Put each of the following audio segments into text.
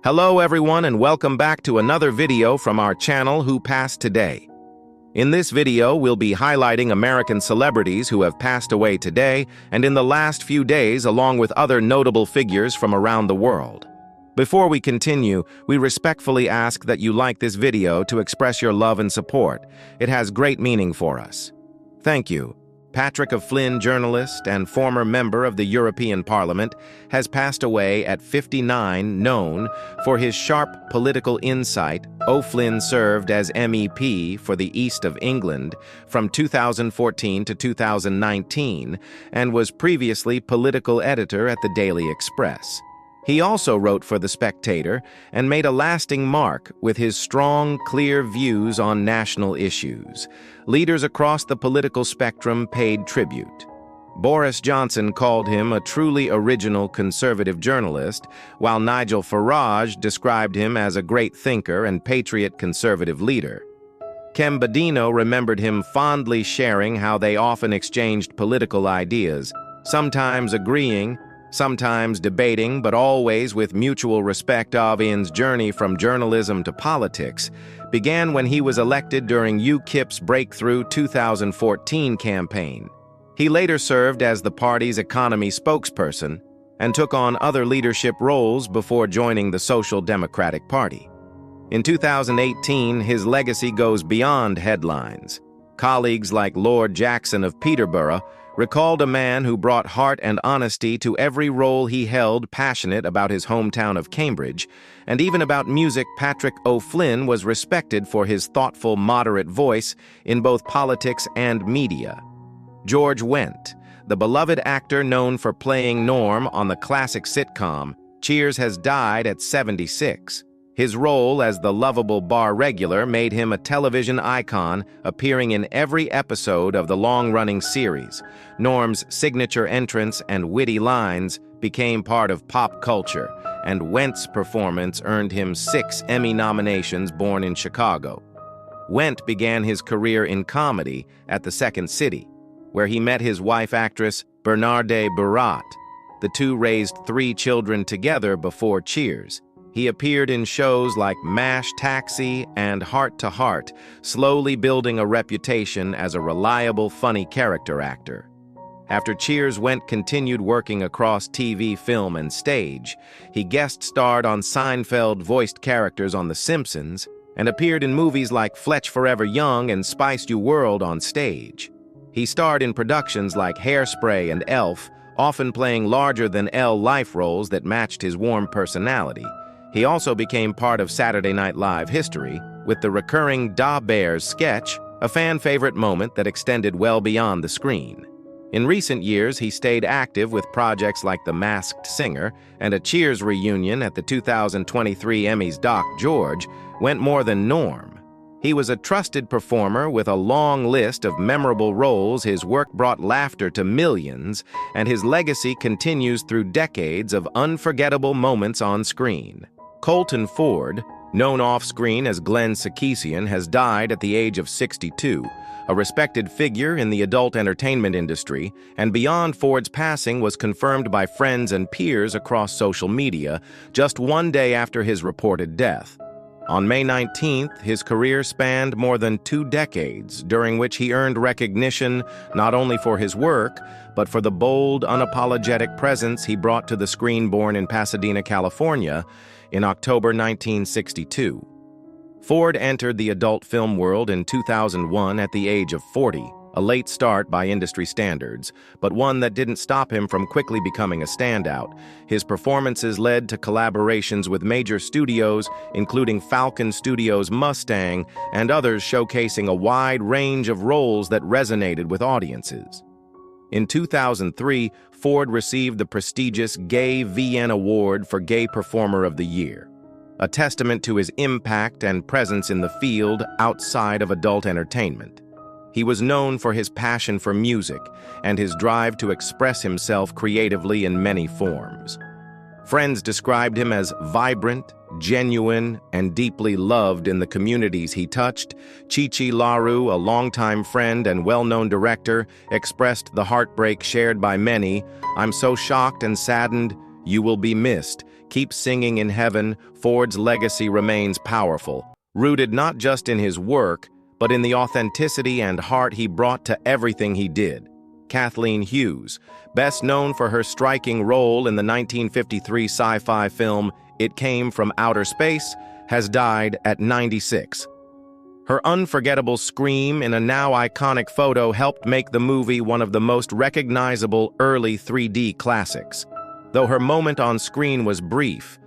Hello everyone and welcome back to another video from our channel Who Passed Today. In this video, we'll be highlighting American celebrities who have passed away today and in the last few days, along with other notable figures from around the world. Before we continue, we respectfully ask that you like this video to express your love and support. It has great meaning for us. Thank you. Patrick of Flynn, journalist and former member of the European Parliament, has passed away at 59, known for his sharp political insight. O'Flynn served as MEP for the East of England from 2014 to 2019 and was previously political editor at the Daily Express. He also wrote for The Spectator and made a lasting mark with his strong, clear views on national issues. Leaders across the political spectrum paid tribute. Boris Johnson called him a truly original conservative journalist, while Nigel Farage described him as a great thinker and patriot conservative leader. Kem Badino remembered him fondly, sharing how they often exchanged political ideas, sometimes agreeing, sometimes debating, but always with mutual respect. Ian's journey from journalism to politics began when he was elected during UKIP's breakthrough 2014 campaign. He later served as the party's economy spokesperson and took on other leadership roles before joining the Social Democratic Party. In 2018, his legacy goes beyond headlines. Colleagues like Lord Jackson of Peterborough recalled a man who brought heart and honesty to every role he held, passionate about his hometown of Cambridge, and even about music. Patrick O'Flynn was respected for his thoughtful, moderate voice in both politics and media. George Wendt, the beloved actor known for playing Norm on the classic sitcom Cheers, has died at 76. His role as the lovable bar regular made him a television icon, appearing in every episode of the long-running series. Norm's signature entrance and witty lines became part of pop culture, and Wendt's performance earned him 6 Emmy nominations. Born in Chicago, Wendt began his career in comedy at the Second City, where he met his wife, actress Bernarde Barat. The two raised 3 children together before Cheers. He appeared in shows like MASH, Taxi, and Heart to Heart, slowly building a reputation as a reliable, funny character actor. After Cheers, Wendt continued working across TV, film, and stage. He guest-starred on Seinfeld, voiced characters on The Simpsons, and appeared in movies like Fletch Forever Young and Spice Your World on stage. He starred in productions like Hairspray and Elf, often playing larger-than-life life roles that matched his warm personality. He also became part of Saturday Night Live history with the recurring Da Bears sketch, a fan-favorite moment that extended well beyond the screen. In recent years, he stayed active with projects like The Masked Singer and a Cheers reunion at the 2023 Emmys. Doc George went more than Norm. He was a trusted performer with a long list of memorable roles. His work brought laughter to millions, and his legacy continues through decades of unforgettable moments on screen. Colton Ford, known off-screen as Glenn Sarkeesian, has died at the age of 62, a respected figure in the adult entertainment industry, and beyond Ford's passing was confirmed by friends and peers across social media just one day after his reported death. On May 19th, his career spanned more than 2 decades, during which he earned recognition not only for his work, but for the bold, unapologetic presence he brought to the screen. Born in Pasadena, California, in October 1962. Ford entered the adult film world in 2001 at the age of 40, a late start by industry standards, but one that didn't stop him from quickly becoming a standout. His performances led to collaborations with major studios, including Falcon Studios' Mustang, and others, showcasing a wide range of roles that resonated with audiences. In 2003, Ford received the prestigious Gay VN Award for Gay Performer of the Year, a testament to his impact and presence in the field outside of adult entertainment. He was known for his passion for music and his drive to express himself creatively in many forms. Friends described him as vibrant, genuine, and deeply loved in the communities he touched. Chichi Laru, a longtime friend and well-known director, expressed the heartbreak shared by many. "I'm so shocked and saddened. You will be missed." Keep singing in heaven, Ford's legacy remains powerful, rooted not just in his work, but in the authenticity and heart he brought to everything he did. Kathleen Hughes, best known for her striking role in the 1953 sci-fi film It Came from Outer Space, has died at 96. Her unforgettable scream in a now iconic photo helped make the movie one of the most recognizable early 3D classics. Though her moment on screen was brief,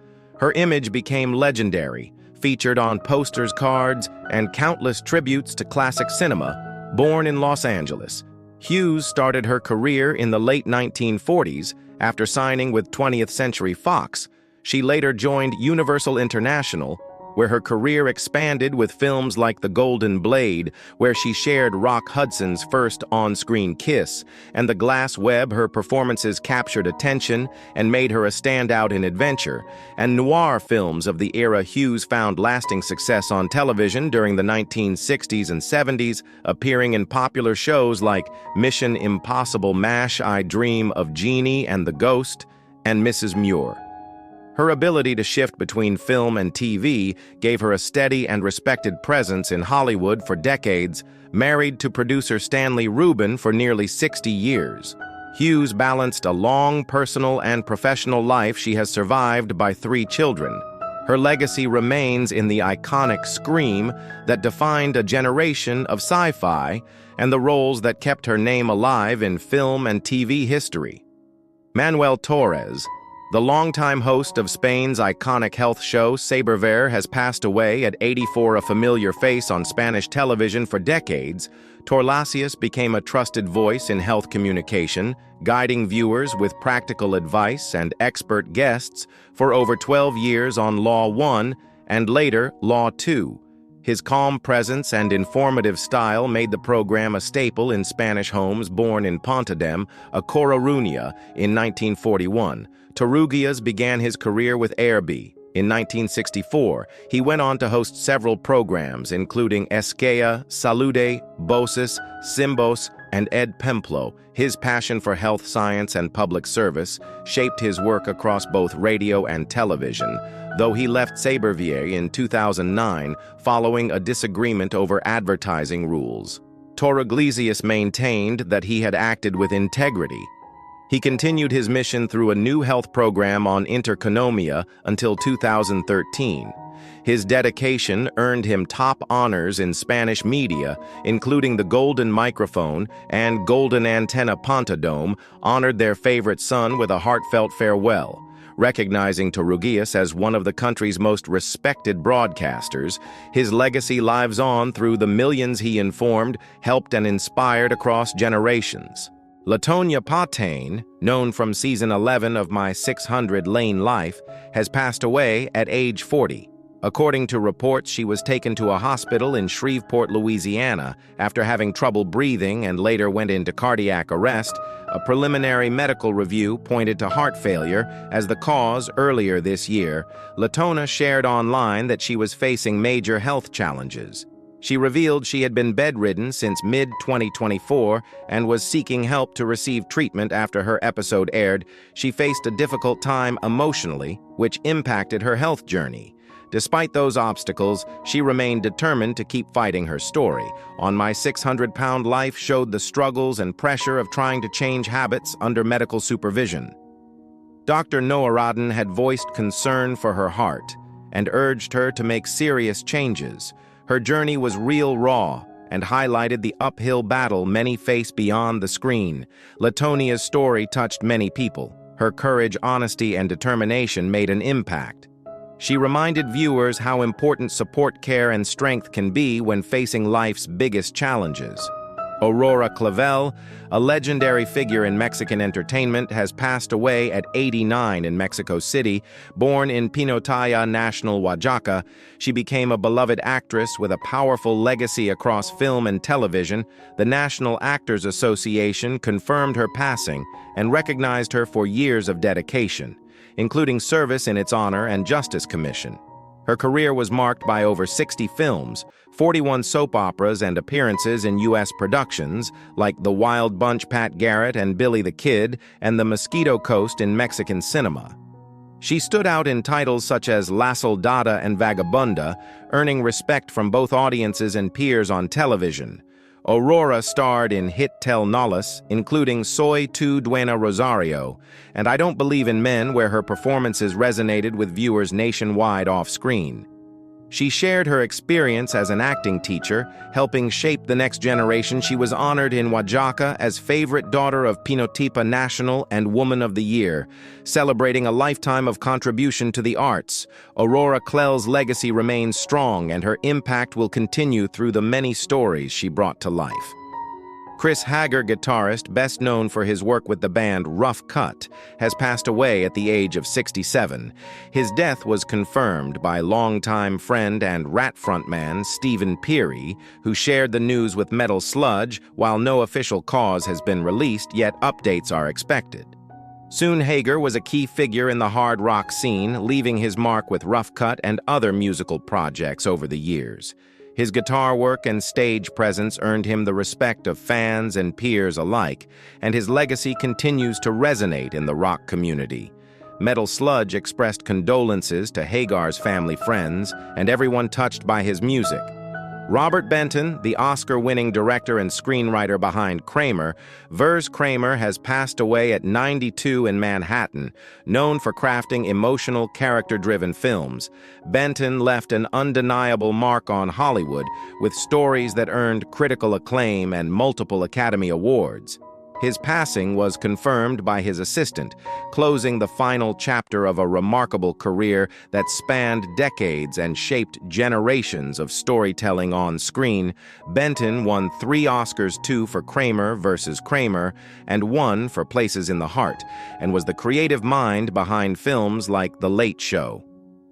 her image became legendary, featured on posters, cards, and countless tributes to classic cinema. Born in Los Angeles, Hughes started her career in the late 1940s after signing with 20th Century Fox. She later joined Universal International, where her career expanded with films like The Golden Blade, where she shared Rock Hudson's first on-screen kiss, and The Glass Web. Her performances captured attention and made her a standout in adventure, and noir films of the era. Hughes found lasting success on television during the 1960s and 70s, appearing in popular shows like Mission Impossible MASH, I Dream of Jeannie and the Ghost, and Mrs. Muir. Her ability to shift between film and TV gave her a steady and respected presence in Hollywood for decades, married to producer Stanley Rubin for nearly 60 years. Hughes balanced a long personal and professional life. She has survived by 3 children. Her legacy remains in the iconic scream that defined a generation of sci-fi and the roles that kept her name alive in film and TV history. Manuel Torres, the longtime host of Spain's iconic health show Saberver, has passed away at 84. A familiar face on Spanish television for decades, Torlasius became a trusted voice in health communication, guiding viewers with practical advice and expert guests for over 12 years on Law 1 and later Law 2. His calm presence and informative style made the program a staple in Spanish homes. Born in Pontedem, a Coruña, in 1941, Torrugias began his career with Airby. In 1964, he went on to host several programs, including Esquella, Salude, Voces, Simbos, and Ed Pemplo. His passion for health science and public service shaped his work across both radio and television, though he left Sabervier in 2009 following a disagreement over advertising rules. Torrugias maintained that he had acted with integrity. He continued his mission through a new health program on Intereconomia until 2013. His dedication earned him top honors in Spanish media, including the Golden Microphone and Golden Antenna. Pontedom honored their favorite son with a heartfelt farewell, recognizing Torrugias as one of the country's most respected broadcasters. His legacy lives on through the millions he informed, helped, and inspired across generations. LaTonya Patain, known from season 11 of My 600 Lane Life, has passed away at age 40. According to reports, she was taken to a hospital in Shreveport, Louisiana, after having trouble breathing and later went into cardiac arrest. A preliminary medical review pointed to heart failure as the cause earlier this year. LaTonya shared online that she was facing major health challenges. She revealed she had been bedridden since mid-2024 and was seeking help to receive treatment after her episode aired. She faced a difficult time emotionally, which impacted her health journey. Despite those obstacles, she remained determined to keep fighting her story. On My 600-Pound Life showed the struggles and pressure of trying to change habits under medical supervision. Dr. Noiraden had voiced concern for her heart and urged her to make serious changes. Her journey was real raw and highlighted the uphill battle many face beyond the screen. LaTonya's story touched many people. Her courage, honesty, and determination made an impact. She reminded viewers how important support, care, and strength can be when facing life's biggest challenges. Aurora Clavel, a legendary figure in Mexican entertainment, has passed away at 89 in Mexico City. Born in Pinotaya National, Oaxaca, she became a beloved actress with a powerful legacy across film and television. The National Actors Association confirmed her passing and recognized her for years of dedication, including service in its Honor and Justice Commission. Her career was marked by over 60 films, 41 soap operas, and appearances in U.S. productions like The Wild Bunch, Pat Garrett and Billy the Kid, and The Mosquito Coast in Mexican cinema. She stood out in titles such as La Soldada and Vagabunda, earning respect from both audiences and peers on television. Aurora starred in hit telenovelas, including Soy Tu Duena Rosario, and I Don't Believe in Men, where her performances resonated with viewers nationwide off-screen. She shared her experience as an acting teacher, helping shape the next generation. She was honored in Oaxaca as Favorite Daughter of Pinotipa National and Woman of the Year, celebrating a lifetime of contribution to the arts. Aurora Clell's legacy remains strong, and her impact will continue through the many stories she brought to life. Chris Hager, guitarist, best known for his work with the band Rough Cut, has passed away at the age of 67. His death was confirmed by longtime friend and Rat frontman Stephen Peary, who shared the news with Metal Sludge. While no official cause has been released, yet updates are expected. Soon Hager was a key figure in the hard rock scene, leaving his mark with Rough Cut and other musical projects over the years. His guitar work and stage presence earned him the respect of fans and peers alike, and his legacy continues to resonate in the rock community. Metal Sludge expressed condolences to Hagar's family, friends, and everyone touched by his music. Robert Benton, the Oscar-winning director and screenwriter behind Kramer, Vers Kramer, has passed away at 92 in Manhattan, known for crafting emotional, character-driven films. Benton left an undeniable mark on Hollywood, with stories that earned critical acclaim and multiple Academy Awards. His passing was confirmed by his assistant, closing the final chapter of a remarkable career that spanned decades and shaped generations of storytelling on screen. Benton won 3 Oscars, 2 for Kramer vs. Kramer, and 1 for Places in the Heart, and was the creative mind behind films like The Late Show,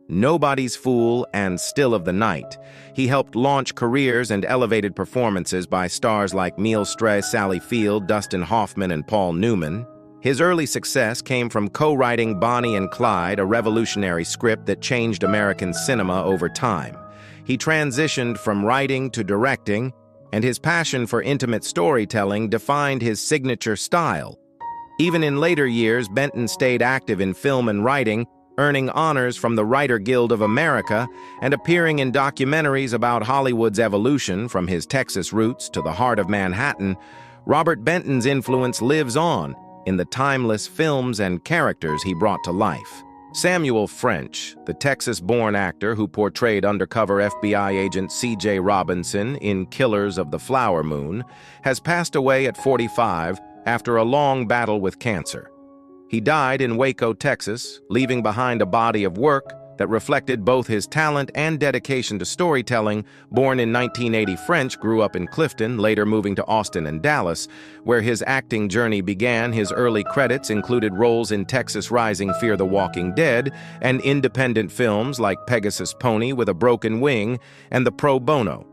Nobody's Fool, and Still of the Night. He helped launch careers and elevated performances by stars like Meryl Streep, Sally Field, Dustin Hoffman, and Paul Newman. His early success came from co-writing Bonnie and Clyde, a revolutionary script that changed American cinema over time. He transitioned from writing to directing, and his passion for intimate storytelling defined his signature style. Even in later years, Benton stayed active in film and writing, earning honors from the Writer Guild of America and appearing in documentaries about Hollywood's evolution from his Texas roots to the heart of Manhattan. Robert Benton's influence lives on in the timeless films and characters he brought to life. Samuel French, the Texas-born actor who portrayed undercover FBI agent C.J. Robinson in Killers of the Flower Moon, has passed away at 45 after a long battle with cancer. He died in Waco, Texas, leaving behind a body of work that reflected both his talent and dedication to storytelling. Born in 1980, French grew up in Clifton, later moving to Austin and Dallas, where his acting journey began. His early credits included roles in Texas Rising, Fear the Walking Dead, and independent films like Pegasus Pony with a Broken Wing and The Pro Bono.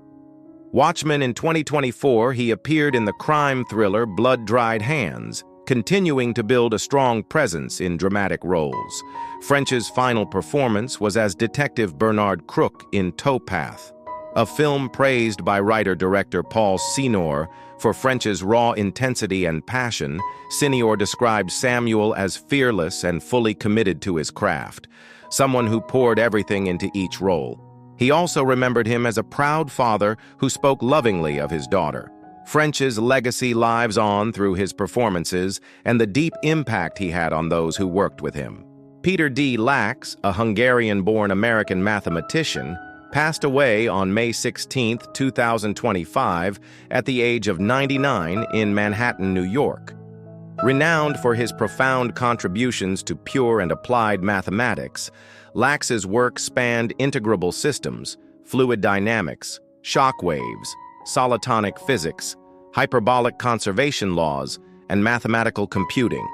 Watchmen. In 2024, he appeared in the crime thriller Blood-Dried Hands, continuing to build a strong presence in dramatic roles. French's final performance was as Detective Bernard Crook in Towpath, a film praised by writer-director Paul Senior for French's raw intensity and passion. Senior described Samuel as fearless and fully committed to his craft, someone who poured everything into each role. He also remembered him as a proud father who spoke lovingly of his daughter. French's legacy lives on through his performances and the deep impact he had on those who worked with him. Peter D. Lax, a Hungarian-born American mathematician, passed away on May 16, 2025, at the age of 99 in Manhattan, New York. Renowned for his profound contributions to pure and applied mathematics, Lax's work spanned integrable systems, fluid dynamics, shock waves, solitonic physics, hyperbolic conservation laws, and mathematical computing.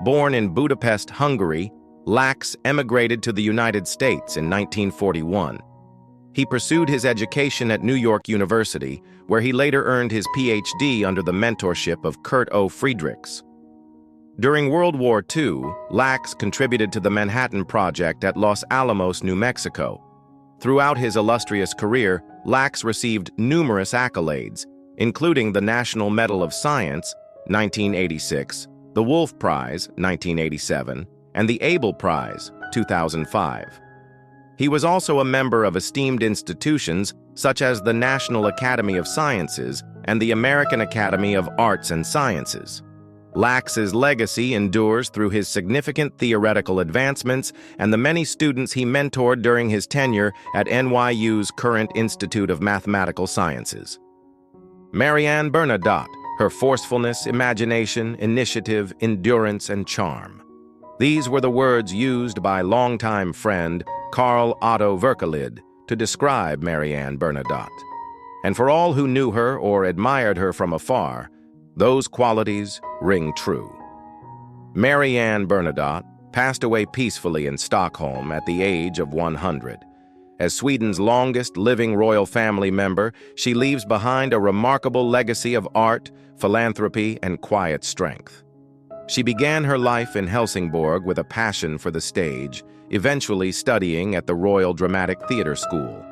Born in Budapest, Hungary, Lax emigrated to the United States in 1941. He pursued his education at New York University, where he later earned his PhD under the mentorship of Kurt O. Friedrichs. During World War II, Lax contributed to the Manhattan Project at Los Alamos, New Mexico. Throughout his illustrious career, Lax received numerous accolades, including the National Medal of Science, 1986, the Wolf Prize, 1987, and the Abel Prize, 2005. He was also a member of esteemed institutions such as the National Academy of Sciences and the American Academy of Arts and Sciences. Lax's legacy endures through his significant theoretical advancements and the many students he mentored during his tenure at NYU's current Institute of Mathematical Sciences. Marianne Bernadotte, her forcefulness, imagination, initiative, endurance, and charm. These were the words used by longtime friend Carl Otto Verkelid to describe Marianne Bernadotte. And for all who knew her or admired her from afar, those qualities ring true. Marianne Bernadotte passed away peacefully in Stockholm at the age of 100. As Sweden's longest living royal family member, she leaves behind a remarkable legacy of art, philanthropy, and quiet strength. She began her life in Helsingborg with a passion for the stage, eventually studying at the Royal Dramatic Theatre School.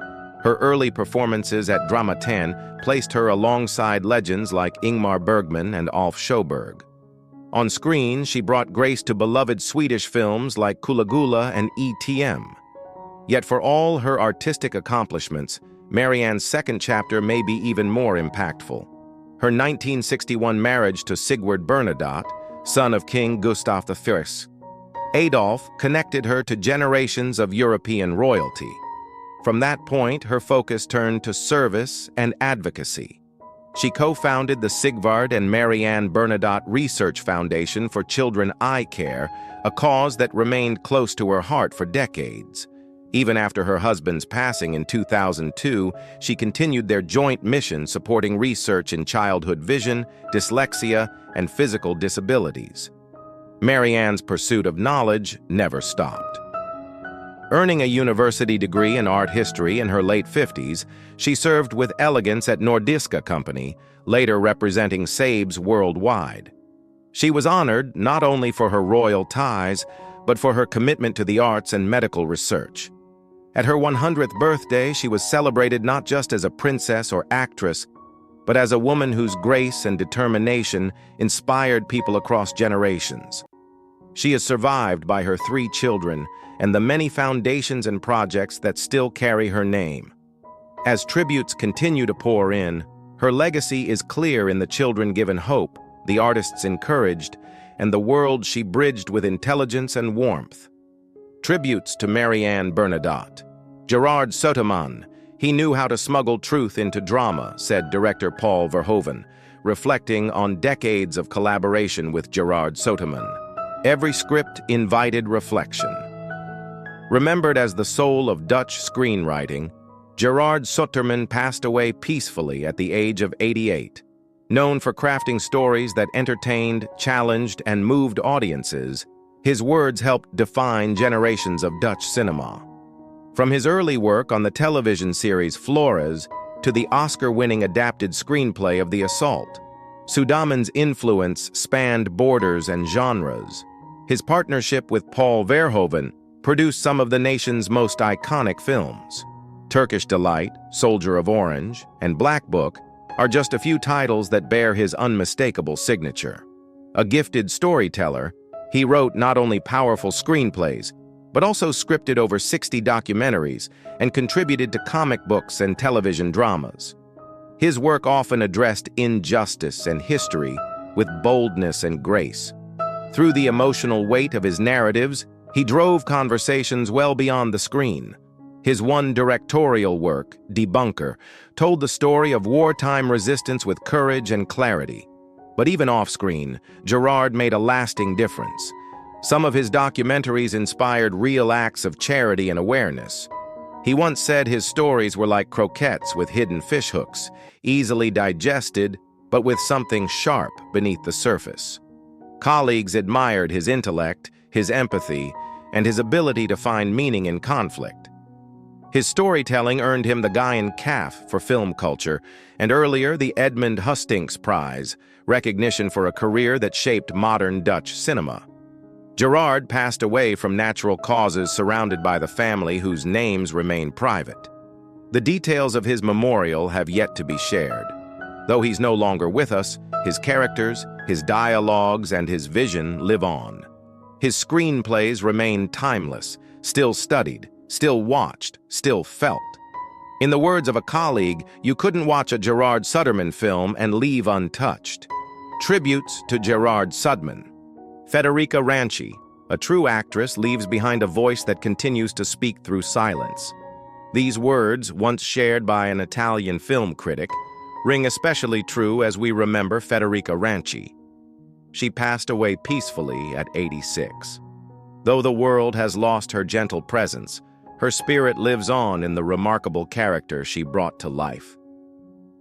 Her early performances at Drama 10 placed her alongside legends like Ingmar Bergman and Alf Sjöberg. On screen, she brought grace to beloved Swedish films like Kulagula and ETM. Yet for all her artistic accomplishments, Marianne's second chapter may be even more impactful. Her 1961 marriage to Sigurd Bernadotte, son of King Gustav I. Adolf connected her to generations of European royalty. From that point, her focus turned to service and advocacy. She co-founded the Sigvard and Marianne Bernadotte Research Foundation for Children Eye Care, a cause that remained close to her heart for decades. Even after her husband's passing in 2002, she continued their joint mission supporting research in childhood vision, dyslexia, and physical disabilities. Marianne's pursuit of knowledge never stopped. Earning a university degree in art history in her late 50s, she served with elegance at Nordiska Company, later representing Saab's worldwide. She was honored not only for her royal ties, but for her commitment to the arts and medical research. At her 100th birthday, she was celebrated not just as a princess or actress, but as a woman whose grace and determination inspired people across generations. She is survived by her 3 children and the many foundations and projects that still carry her name. As tributes continue to pour in, her legacy is clear in the children given hope, the artists encouraged, and the world she bridged with intelligence and warmth. Tributes to Marianne Bernadotte. Gerard Soterman, he knew how to smuggle truth into drama, said director Paul Verhoeven, reflecting on decades of collaboration with Gerard Soterman. Every script invited reflection. Remembered as the soul of Dutch screenwriting, Gerard Soterman passed away peacefully at the age of 88. Known for crafting stories that entertained, challenged, and moved audiences, his words helped define generations of Dutch cinema. From his early work on the television series Flores to the Oscar-winning adapted screenplay of The Assault, Soterman's influence spanned borders and genres. His partnership with Paul Verhoeven produced some of the nation's most iconic films. Turkish Delight, Soldier of Orange, and Black Book are just a few titles that bear his unmistakable signature. A gifted storyteller, he wrote not only powerful screenplays, but also scripted over 60 documentaries and contributed to comic books and television dramas. His work often addressed injustice and history with boldness and grace. Through the emotional weight of his narratives, he drove conversations well beyond the screen. His one directorial work, Debunker, told the story of wartime resistance with courage and clarity. But even off-screen, Gerard made a lasting difference. Some of his documentaries inspired real acts of charity and awareness. He once said his stories were like croquettes with hidden fishhooks, easily digested, but with something sharp beneath the surface. Colleagues admired his intellect, his empathy, and his ability to find meaning in conflict. His storytelling earned him the Guyan Calf for film culture, and earlier the Edmund Hustings Prize, recognition for a career that shaped modern Dutch cinema. Gerard passed away from natural causes surrounded by the family whose names remain private. The details of his memorial have yet to be shared. Though he's no longer with us, his characters, his dialogues, and his vision live on. His screenplays remain timeless, still studied, still watched, still felt. In the words of a colleague, you couldn't watch a Gerard Suderman film and leave untouched. Tributes to Gerard Suderman. Federica Ranchi, a true actress, leaves behind a voice that continues to speak through silence. These words, once shared by an Italian film critic, ring especially true as we remember Federica Ranchi. She passed away peacefully at 86. Though the world has lost her gentle presence, her spirit lives on in the remarkable character she brought to life.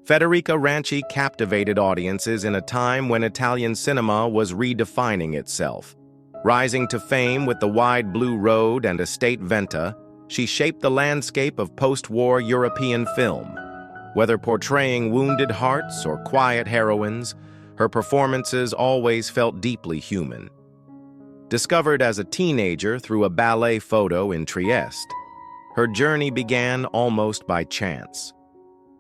Federica Ranchi captivated audiences in a time when Italian cinema was redefining itself. Rising to fame with The Wide Blue Road and Estate Venta, she shaped the landscape of post-war European film. Whether portraying wounded hearts or quiet heroines, her performances always felt deeply human. Discovered as a teenager through a ballet photo in Trieste, her journey began almost by chance.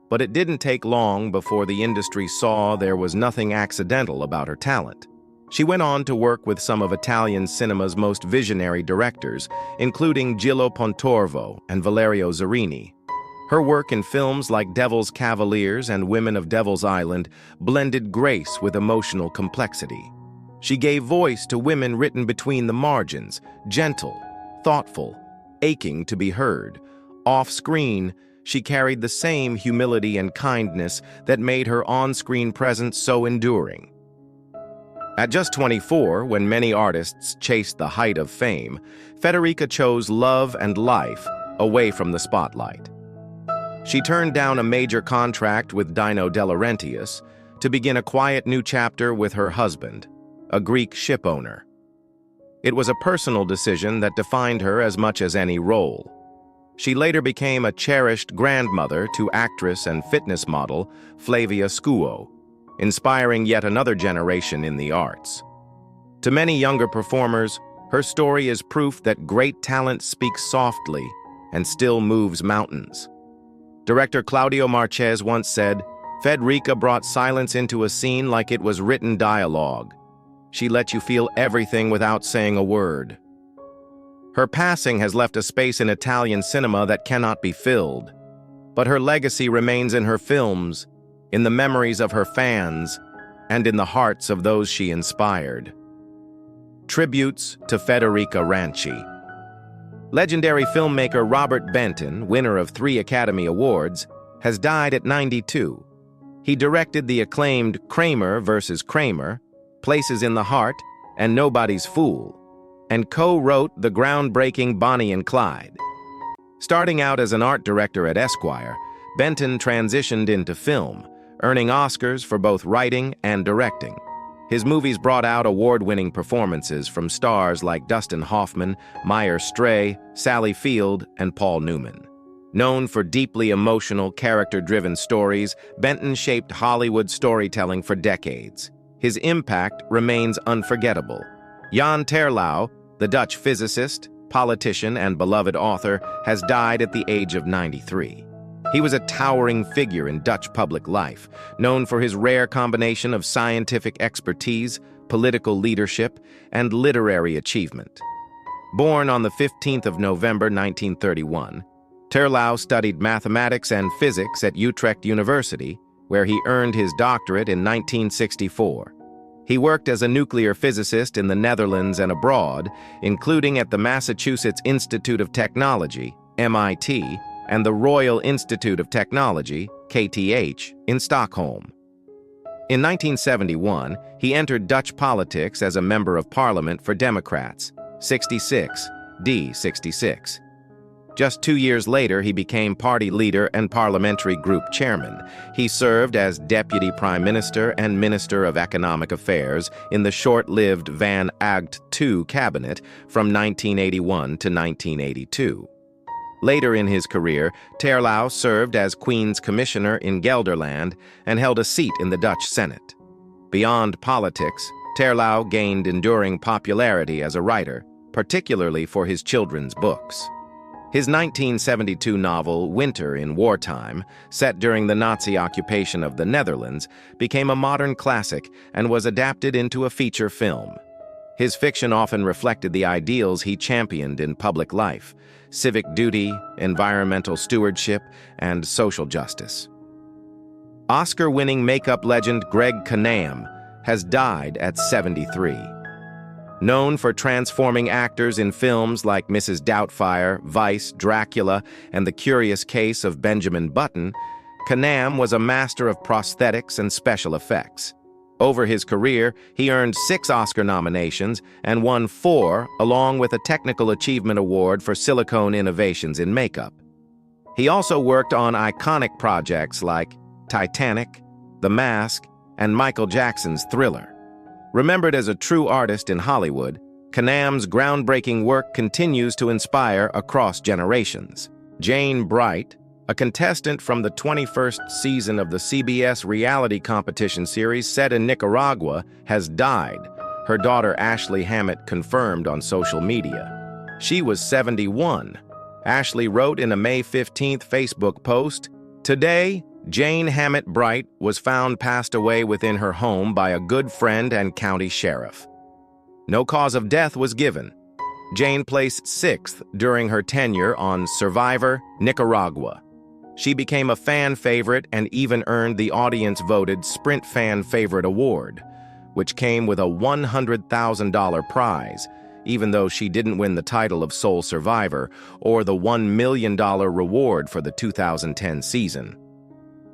But it didn't take long before the industry saw there was nothing accidental about her talent. She went on to work with some of Italian cinema's most visionary directors, including Gillo Pontorvo and Valerio Zerini. Her work in films like Devil's Cavaliers and Women of Devil's Island blended grace with emotional complexity. She gave voice to women written between the margins, gentle, thoughtful, aching to be heard. Off-screen, she carried the same humility and kindness that made her on-screen presence so enduring. At just 24, when many artists chased the height of fame, Federica chose love and life away from the spotlight. She turned down a major contract with Dino De Laurentiis to begin a quiet new chapter with her husband, a Greek ship owner. It was a personal decision that defined her as much as any role. She later became a cherished grandmother to actress and fitness model Flavia Scuo, inspiring yet another generation in the arts. To many younger performers, her story is proof that great talent speaks softly and still moves mountains. Director Claudio Marchese once said, "Federica brought silence into a scene like it was written dialogue. She let you feel everything without saying a word." Her passing has left a space in Italian cinema that cannot be filled, but her legacy remains in her films, in the memories of her fans, and in the hearts of those she inspired. Tributes to Federica Ranchi. Legendary filmmaker Robert Benton, winner of 3 Academy Awards, has died at 92. He directed the acclaimed Kramer vs. Kramer, Places in the Heart, and Nobody's Fool, and co-wrote the groundbreaking Bonnie and Clyde. Starting out as an art director at Esquire, Benton transitioned into film, earning Oscars for both writing and directing. His movies brought out award-winning performances from stars like Dustin Hoffman, Meyer Stray, Sally Field, and Paul Newman. Known for deeply emotional, character-driven stories, Benton shaped Hollywood storytelling for decades. His impact remains unforgettable. Jan Terlouw, the Dutch physicist, politician, and beloved author, has died at the age of 93. He was a towering figure in Dutch public life, known for his rare combination of scientific expertise, political leadership, and literary achievement. Born on the 15th of November 1931, Terlouw studied mathematics and physics at Utrecht University, where he earned his doctorate in 1964. He worked as a nuclear physicist in the Netherlands and abroad, including at the Massachusetts Institute of Technology, MIT, and the Royal Institute of Technology, KTH, in Stockholm. In 1971, he entered Dutch politics as a member of parliament for Democrats, 66, D66. Just 2 years later, he became party leader and parliamentary group chairman. He served as Deputy Prime Minister and Minister of Economic Affairs in the short-lived Van Agt II cabinet from 1981 to 1982. Later in his career, Terlouw served as Queen's Commissioner in Gelderland and held a seat in the Dutch Senate. Beyond politics, Terlouw gained enduring popularity as a writer, particularly for his children's books. His 1972 novel, Winter in Wartime, set during the Nazi occupation of the Netherlands, became a modern classic and was adapted into a feature film. His fiction often reflected the ideals he championed in public life: civic duty, environmental stewardship, and social justice. Oscar-winning makeup legend Greg Kinnear has died at 73. Known for transforming actors in films like Mrs. Doubtfire, Vice, Dracula, and The Curious Case of Benjamin Button, Kinnear was a master of prosthetics and special effects. Over his career, he earned 6 Oscar nominations and won 4, along with a Technical Achievement Award for silicone innovations in makeup. He also worked on iconic projects like Titanic, The Mask, and Michael Jackson's Thriller. Remembered as a true artist in Hollywood, Kinnear's groundbreaking work continues to inspire across generations. Jane Bright, a contestant from the 21st season of the CBS reality competition series set in Nicaragua, has died, her daughter Ashley Hammett confirmed on social media. She was 71. Ashley wrote in a May 15th Facebook post, "Today, Jane Hammett Bright was found passed away within her home by a good friend and county sheriff. No cause of death was given. Jane placed 6th during her tenure on Survivor Nicaragua. She became a fan favorite and even earned the audience-voted Sprint Fan Favorite Award, which came with a $100,000 prize, even though she didn't win the title of sole survivor or the $1 million reward for the 2010 season.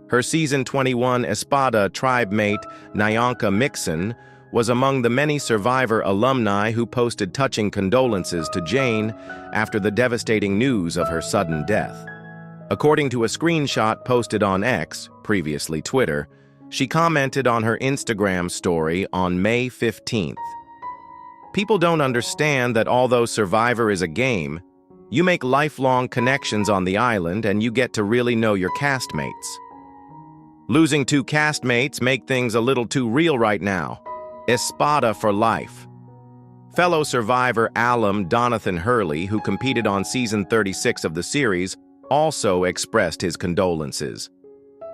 Her season 21 Espada tribe mate, Nyanka Mixon, was among the many Survivor alumni who posted touching condolences to Jane after the devastating news of her sudden death. According to a screenshot posted on X, previously Twitter, she commented on her Instagram story on May 15th. "People don't understand that although Survivor is a game, you make lifelong connections on the island and you get to really know your castmates. Losing 2 castmates make things a little too real right now. Espada for life." Fellow Survivor alum Donathan Hurley, who competed on season 36 of the series, also expressed his condolences.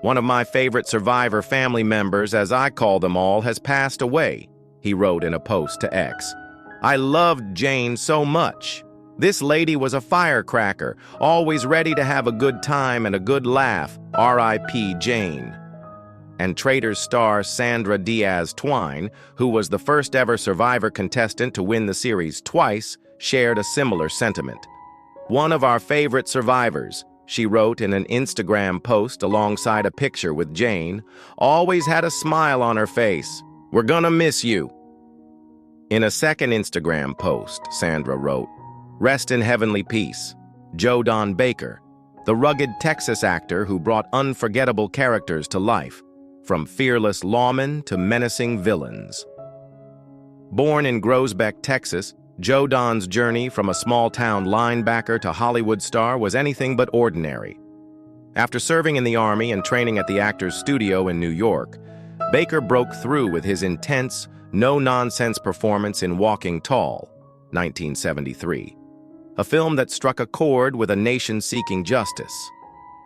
"One of my favorite Survivor family members, as I call them all, has passed away," he wrote in a post to X. "I loved Jane so much. This lady was a firecracker, always ready to have a good time and a good laugh. R.I.P. Jane." And Traitors star Sandra Diaz Twine, who was the first ever Survivor contestant to win the series twice, shared a similar sentiment. "One of our favorite survivors," she wrote in an Instagram post alongside a picture with Jane, "always had a smile on her face. We're gonna miss you." In a second Instagram post, Sandra wrote, "Rest in heavenly peace, Joe Don Baker, the rugged Texas actor who brought unforgettable characters to life, from fearless lawmen to menacing villains." Born in Groesbeck, Texas, Joe Don's journey from a small-town linebacker to Hollywood star was anything but ordinary. After serving in the Army and training at the Actors Studio in New York, Baker broke through with his intense, no-nonsense performance in Walking Tall, 1973, a film that struck a chord with a nation seeking justice.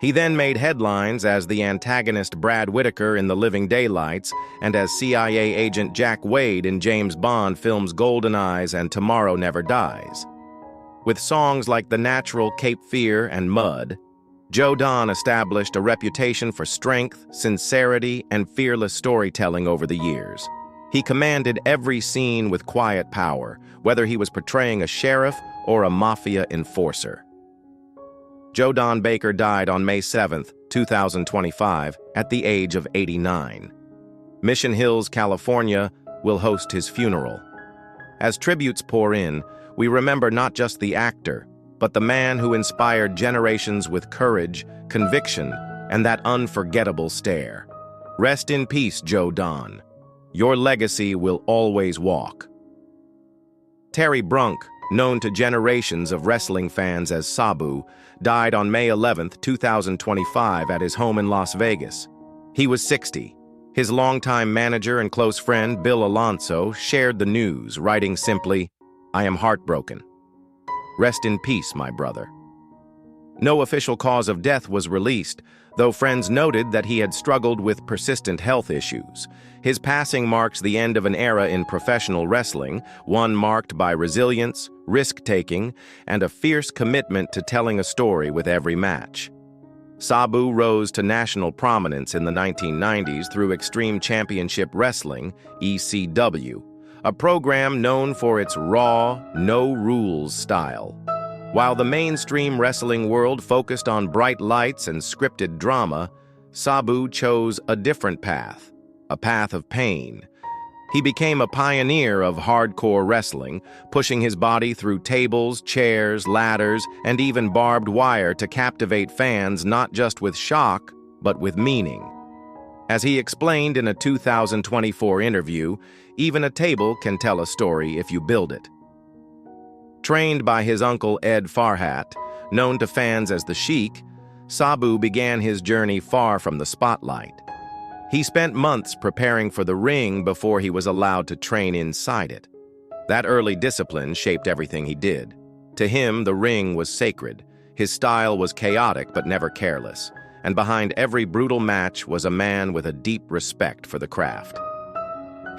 He then made headlines as the antagonist Brad Whitaker in The Living Daylights and as CIA agent Jack Wade in James Bond films Golden Eyes and Tomorrow Never Dies. With songs like The Natural, Cape Fear, and Mud, Joe Don established a reputation for strength, sincerity, and fearless storytelling over the years. He commanded every scene with quiet power, whether he was portraying a sheriff or a mafia enforcer. Joe Don Baker died on May 7, 2025, at the age of 89. Mission Hills, California, will host his funeral. As tributes pour in, we remember not just the actor, but the man who inspired generations with courage, conviction, and that unforgettable stare. Rest in peace, Joe Don. Your legacy will always walk. Terry Brunk, known to generations of wrestling fans as Sabu, died on May 11, 2025 at his home in Las Vegas. He was 60. His longtime manager and close friend, Bill Alonso, shared the news, writing simply, "I am heartbroken. Rest in peace, my brother." No official cause of death was released, though friends noted that he had struggled with persistent health issues. His passing marks the end of an era in professional wrestling, one marked by resilience, risk-taking, and a fierce commitment to telling a story with every match. Sabu rose to national prominence in the 1990s through Extreme Championship Wrestling, ECW, a program known for its raw, no-rules style. While the mainstream wrestling world focused on bright lights and scripted drama, Sabu chose a different path, a path of pain. He became a pioneer of hardcore wrestling, pushing his body through tables, chairs, ladders, and even barbed wire to captivate fans not just with shock, but with meaning. As he explained in a 2024 interview, even a table can tell a story if you build it. Trained by his uncle Ed Farhat, known to fans as the Sheik, Sabu began his journey far from the spotlight. He spent months preparing for the ring before he was allowed to train inside it. That early discipline shaped everything he did. To him, the ring was sacred. His style was chaotic but never careless, and behind every brutal match was a man with a deep respect for the craft.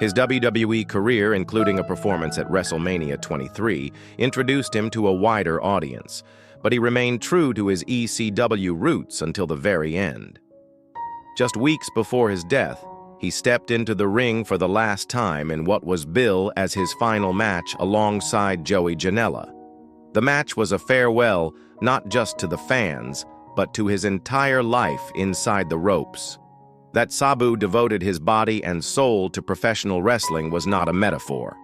His WWE career, including a performance at WrestleMania 23, introduced him to a wider audience, but he remained true to his ECW roots until the very end. Just weeks before his death, he stepped into the ring for the last time in what was billed as his final match alongside Joey Janela. The match was a farewell not just to the fans, but to his entire life inside the ropes. That Sabu devoted his body and soul to professional wrestling was not a metaphor.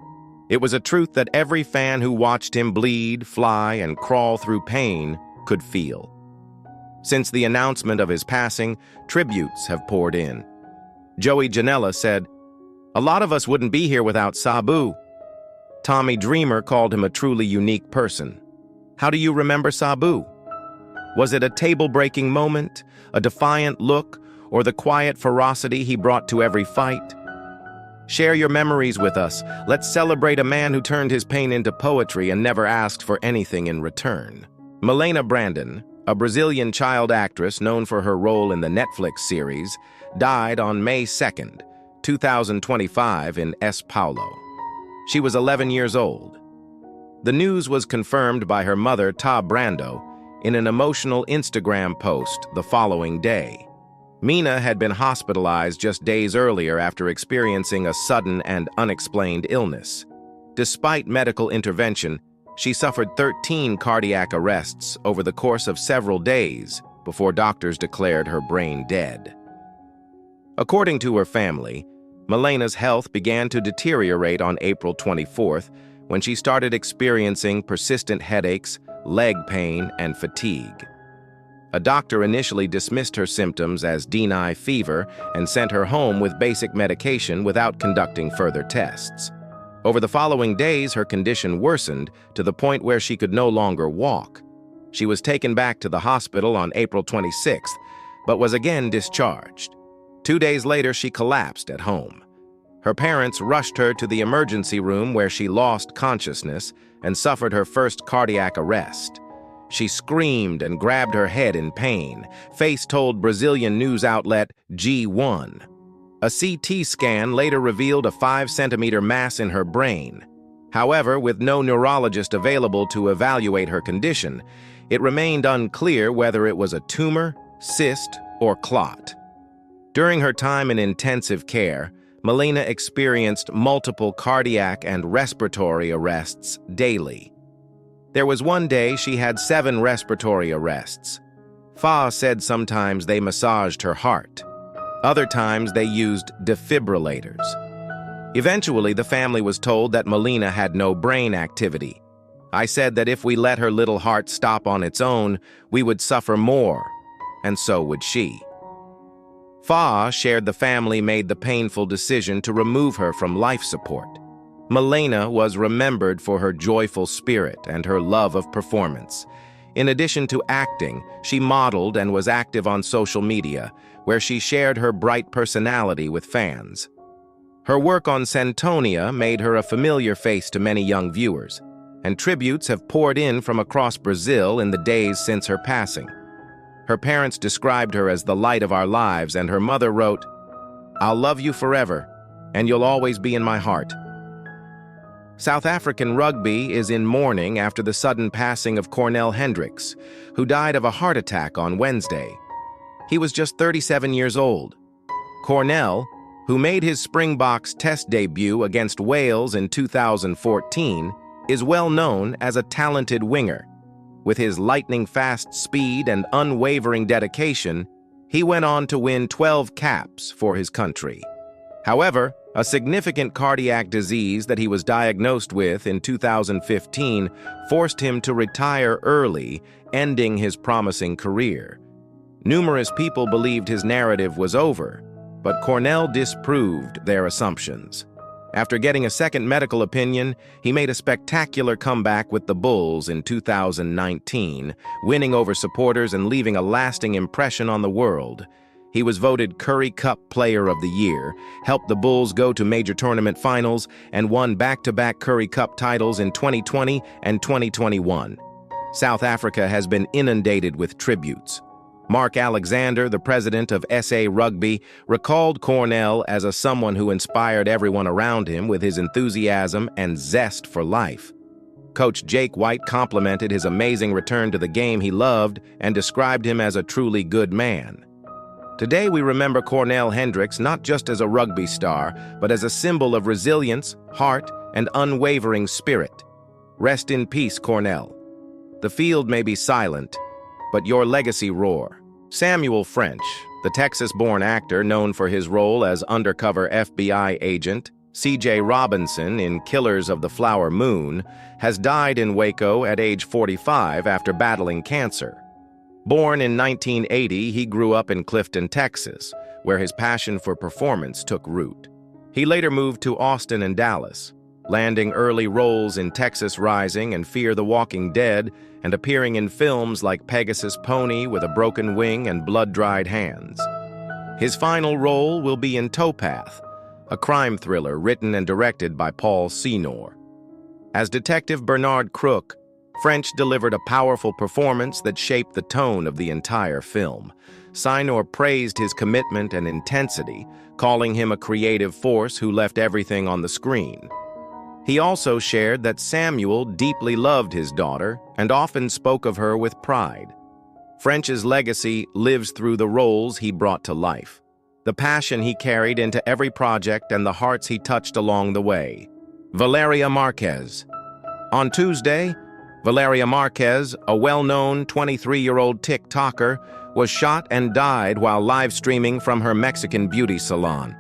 It was a truth that every fan who watched him bleed, fly, and crawl through pain could feel. Since the announcement of his passing, tributes have poured in. Joey Janela said, "A lot of us wouldn't be here without Sabu." Tommy Dreamer called him a truly unique person. How do you remember Sabu? Was it a table-breaking moment, a defiant look, or the quiet ferocity he brought to every fight? Share your memories with us. Let's celebrate a man who turned his pain into poetry and never asked for anything in return. Milena Brandon, a Brazilian child actress known for her role in the Netflix series, died on May 2nd, 2025 in São Paulo. She was 11 years old. The news was confirmed by her mother, Ta Brando, in an emotional Instagram post the following day. Mina had been hospitalized just days earlier after experiencing a sudden and unexplained illness. Despite medical intervention, she suffered 13 cardiac arrests over the course of several days before doctors declared her brain dead. According to her family, Milena's health began to deteriorate on April 24th when she started experiencing persistent headaches, leg pain, and fatigue. A doctor initially dismissed her symptoms as dengue fever and sent her home with basic medication without conducting further tests. Over the following days, her condition worsened to the point where she could no longer walk. She was taken back to the hospital on April 26th, but was again discharged. 2 days later, she collapsed at home. Her parents rushed her to the emergency room where she lost consciousness and suffered her first cardiac arrest. She screamed and grabbed her head in pain, Face told Brazilian news outlet G1. A CT scan later revealed a 5-centimeter mass in her brain. However, with no neurologist available to evaluate her condition, it remained unclear whether it was a tumor, cyst, or clot. During her time in intensive care, Milena experienced multiple cardiac and respiratory arrests daily. There was one day she had 7 respiratory arrests. Fa said sometimes they massaged her heart. Other times they used defibrillators. Eventually, the family was told that Milena had no brain activity. I said that if we let her little heart stop on its own, we would suffer more, and so would she. Fa shared the family made the painful decision to remove her from life support. Milena was remembered for her joyful spirit and her love of performance. In addition to acting, she modeled and was active on social media, where she shared her bright personality with fans. Her work on Santonia made her a familiar face to many young viewers, and tributes have poured in from across Brazil in the days since her passing. Her parents described her as the light of our lives, and her mother wrote, "I'll love you forever, and you'll always be in my heart." South African rugby is in mourning after the sudden passing of Cornell Hendricks, who died of a heart attack on Wednesday. He was just 37 years old. Cornell, who made his Springboks Test debut against Wales in 2014, is well known as a talented winger. With his lightning-fast speed and unwavering dedication, he went on to win 12 caps for his country. However, a significant cardiac disease that he was diagnosed with in 2015 forced him to retire early, ending his promising career. Numerous people believed his narrative was over, but Cornell disproved their assumptions. After getting a second medical opinion, he made a spectacular comeback with the Bulls in 2019, winning over supporters and leaving a lasting impression on the world. He was voted Curry Cup Player of the Year, helped the Bulls go to major tournament finals, and won back-to-back Curry Cup titles in 2020 and 2021. South Africa has been inundated with tributes. Mark Alexander, the president of SA Rugby, recalled Cornell as someone who inspired everyone around him with his enthusiasm and zest for life. Coach Jake White complimented his amazing return to the game he loved and described him as a truly good man. Today we remember Cornell Hendricks not just as a rugby star, but as a symbol of resilience, heart, and unwavering spirit. Rest in peace, Cornell. The field may be silent, but your legacy roar. Samuel French, the Texas-born actor known for his role as undercover FBI agent C.J. Robinson in Killers of the Flower Moon, has died in Waco at age 45 after battling cancer. Born in 1980, he grew up in Clifton, Texas, where his passion for performance took root. He later moved to Austin and Dallas, landing early roles in Texas Rising and Fear the Walking Dead, and appearing in films like Pegasus Pony with a Broken Wing and Blood-Dried Hands. His final role will be in Towpath, a crime thriller written and directed by Paul Senior. As Detective Bernard Crook, French delivered a powerful performance that shaped the tone of the entire film. Senior praised his commitment and intensity, calling him a creative force who left everything on the screen. He also shared that Samuel deeply loved his daughter and often spoke of her with pride. French's legacy lives through the roles he brought to life, the passion he carried into every project, and the hearts he touched along the way. Valeria Marquez. On Tuesday, Valeria Marquez, a well-known 23-year-old TikToker, was shot and died while live-streaming from her Mexican beauty salon.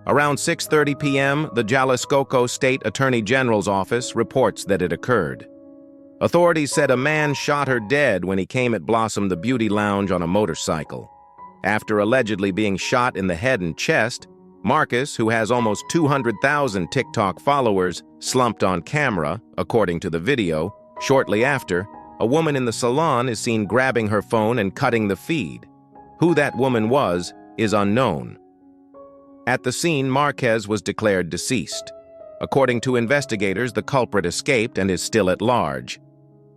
Around 6:30 p.m., the Jalisco State Attorney General's office reports that it occurred. Authorities said a man shot her dead when he came at Blossom the Beauty Lounge on a motorcycle. After allegedly being shot in the head and chest, Marcus, who has almost 200,000 TikTok followers, slumped on camera, according to the video. Shortly after, a woman in the salon is seen grabbing her phone and cutting the feed. Who that woman was is unknown. At the scene, Marquez was declared deceased. According to investigators, the culprit escaped and is still at large.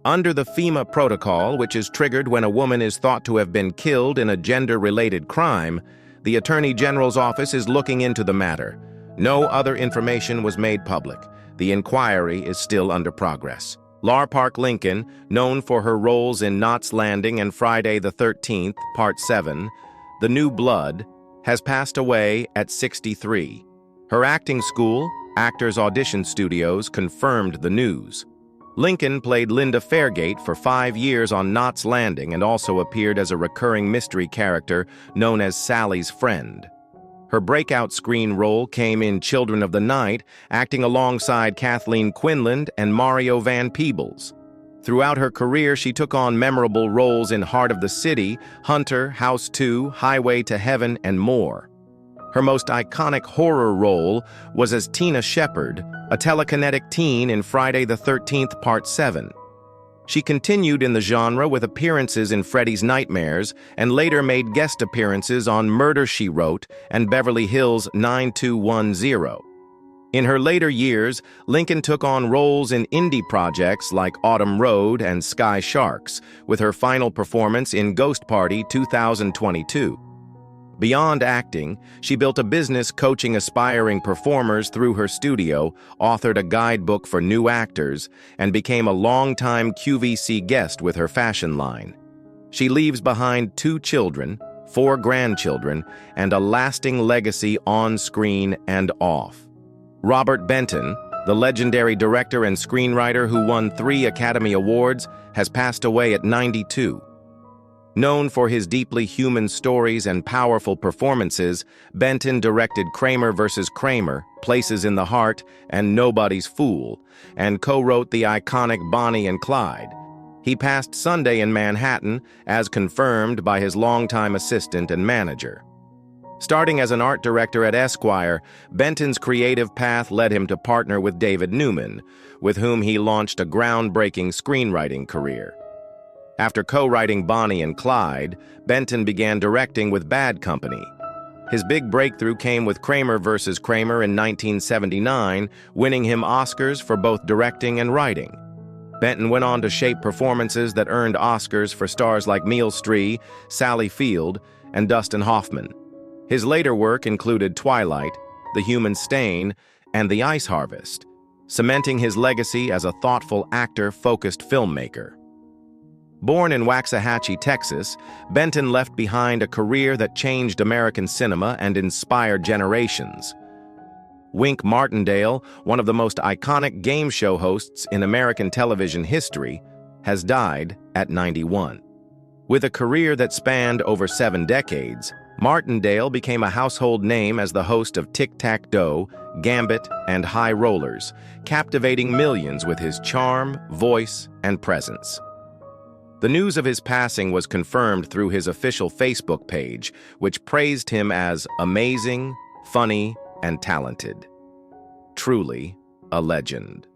Under the FEMA protocol, which is triggered when a woman is thought to have been killed in a gender-related crime, the Attorney General's office is looking into the matter. No other information was made public. The inquiry is still under progress. Lar Park Lincoln, known for her roles in Knots Landing and Friday the 13th, Part 7, The New Blood, has passed away at 63. Her acting school, Actors Audition Studios, confirmed the news. Lincoln played Linda Fairgate for 5 years on Knots Landing and also appeared as a recurring mystery character known as Sally's Friend. Her breakout screen role came in Children of the Night, acting alongside Kathleen Quinlan and Mario Van Peebles. Throughout her career, she took on memorable roles in Heart of the City, Hunter, House 2, Highway to Heaven, and more. Her most iconic horror role was as Tina Shepard, a telekinetic teen in Friday the 13th, Part 7. She continued in the genre with appearances in Freddy's Nightmares and later made guest appearances on Murder, She Wrote and Beverly Hills 90210. In her later years, Lincoln took on roles in indie projects like Autumn Road and Sky Sharks, with her final performance in Ghost Party 2022. Beyond acting, she built a business coaching aspiring performers through her studio, authored a guidebook for new actors, and became a longtime QVC guest with her fashion line. She leaves behind 2 children, 4 grandchildren, and a lasting legacy on screen and off. Robert Benton, the legendary director and screenwriter who won 3 Academy Awards, has passed away at 92. Known for his deeply human stories and powerful performances, Benton directed Kramer vs. Kramer, Places in the Heart, and Nobody's Fool, and co-wrote the iconic Bonnie and Clyde. He passed Sunday in Manhattan, as confirmed by his longtime assistant and manager. Starting as an art director at Esquire, Benton's creative path led him to partner with David Newman, with whom he launched a groundbreaking screenwriting career. After co-writing Bonnie and Clyde, Benton began directing with Bad Company. His big breakthrough came with Kramer vs. Kramer in 1979, winning him Oscars for both directing and writing. Benton went on to shape performances that earned Oscars for stars like Meryl Streep, Sally Field, and Dustin Hoffman. His later work included Twilight, The Human Stain, and The Ice Harvest, cementing his legacy as a thoughtful actor-focused filmmaker. Born in Waxahachie, Texas, Benton left behind a career that changed American cinema and inspired generations. Wink Martindale, one of the most iconic game show hosts in American television history, has died at 91. With a career that spanned over 7 decades, Martindale became a household name as the host of Tic-Tac-Dough, Gambit, and High Rollers, captivating millions with his charm, voice, and presence. The news of his passing was confirmed through his official Facebook page, which praised him as amazing, funny, and talented. Truly a legend.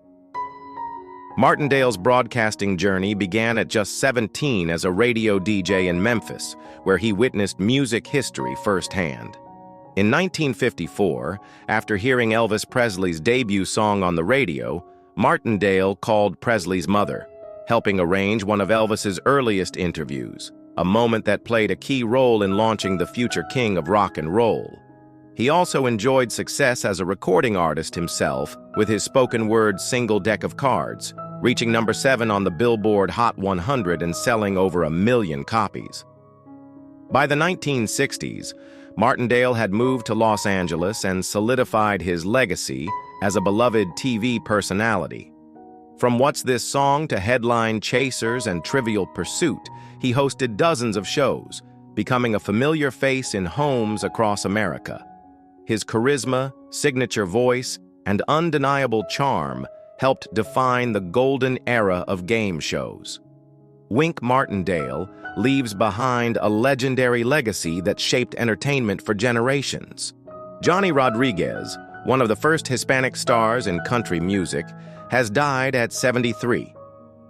Martindale's broadcasting journey began at just 17 as a radio DJ in Memphis, where he witnessed music history firsthand. In 1954, after hearing Elvis Presley's debut song on the radio, Martindale called Presley's mother, helping arrange one of Elvis's earliest interviews, a moment that played a key role in launching the future king of rock and roll. He also enjoyed success as a recording artist himself with his spoken-word single deck of cards, reaching number 7 on the Billboard Hot 100 and selling over 1 million copies. By the 1960s, Martindale had moved to Los Angeles and solidified his legacy as a beloved TV personality. From What's This Song to Headline Chasers and Trivial Pursuit, he hosted dozens of shows, becoming a familiar face in homes across America. His charisma, signature voice, and undeniable charm helped define the golden era of game shows. Wink Martindale leaves behind a legendary legacy that shaped entertainment for generations. Johnny Rodriguez, one of the first Hispanic stars in country music, has died at 73.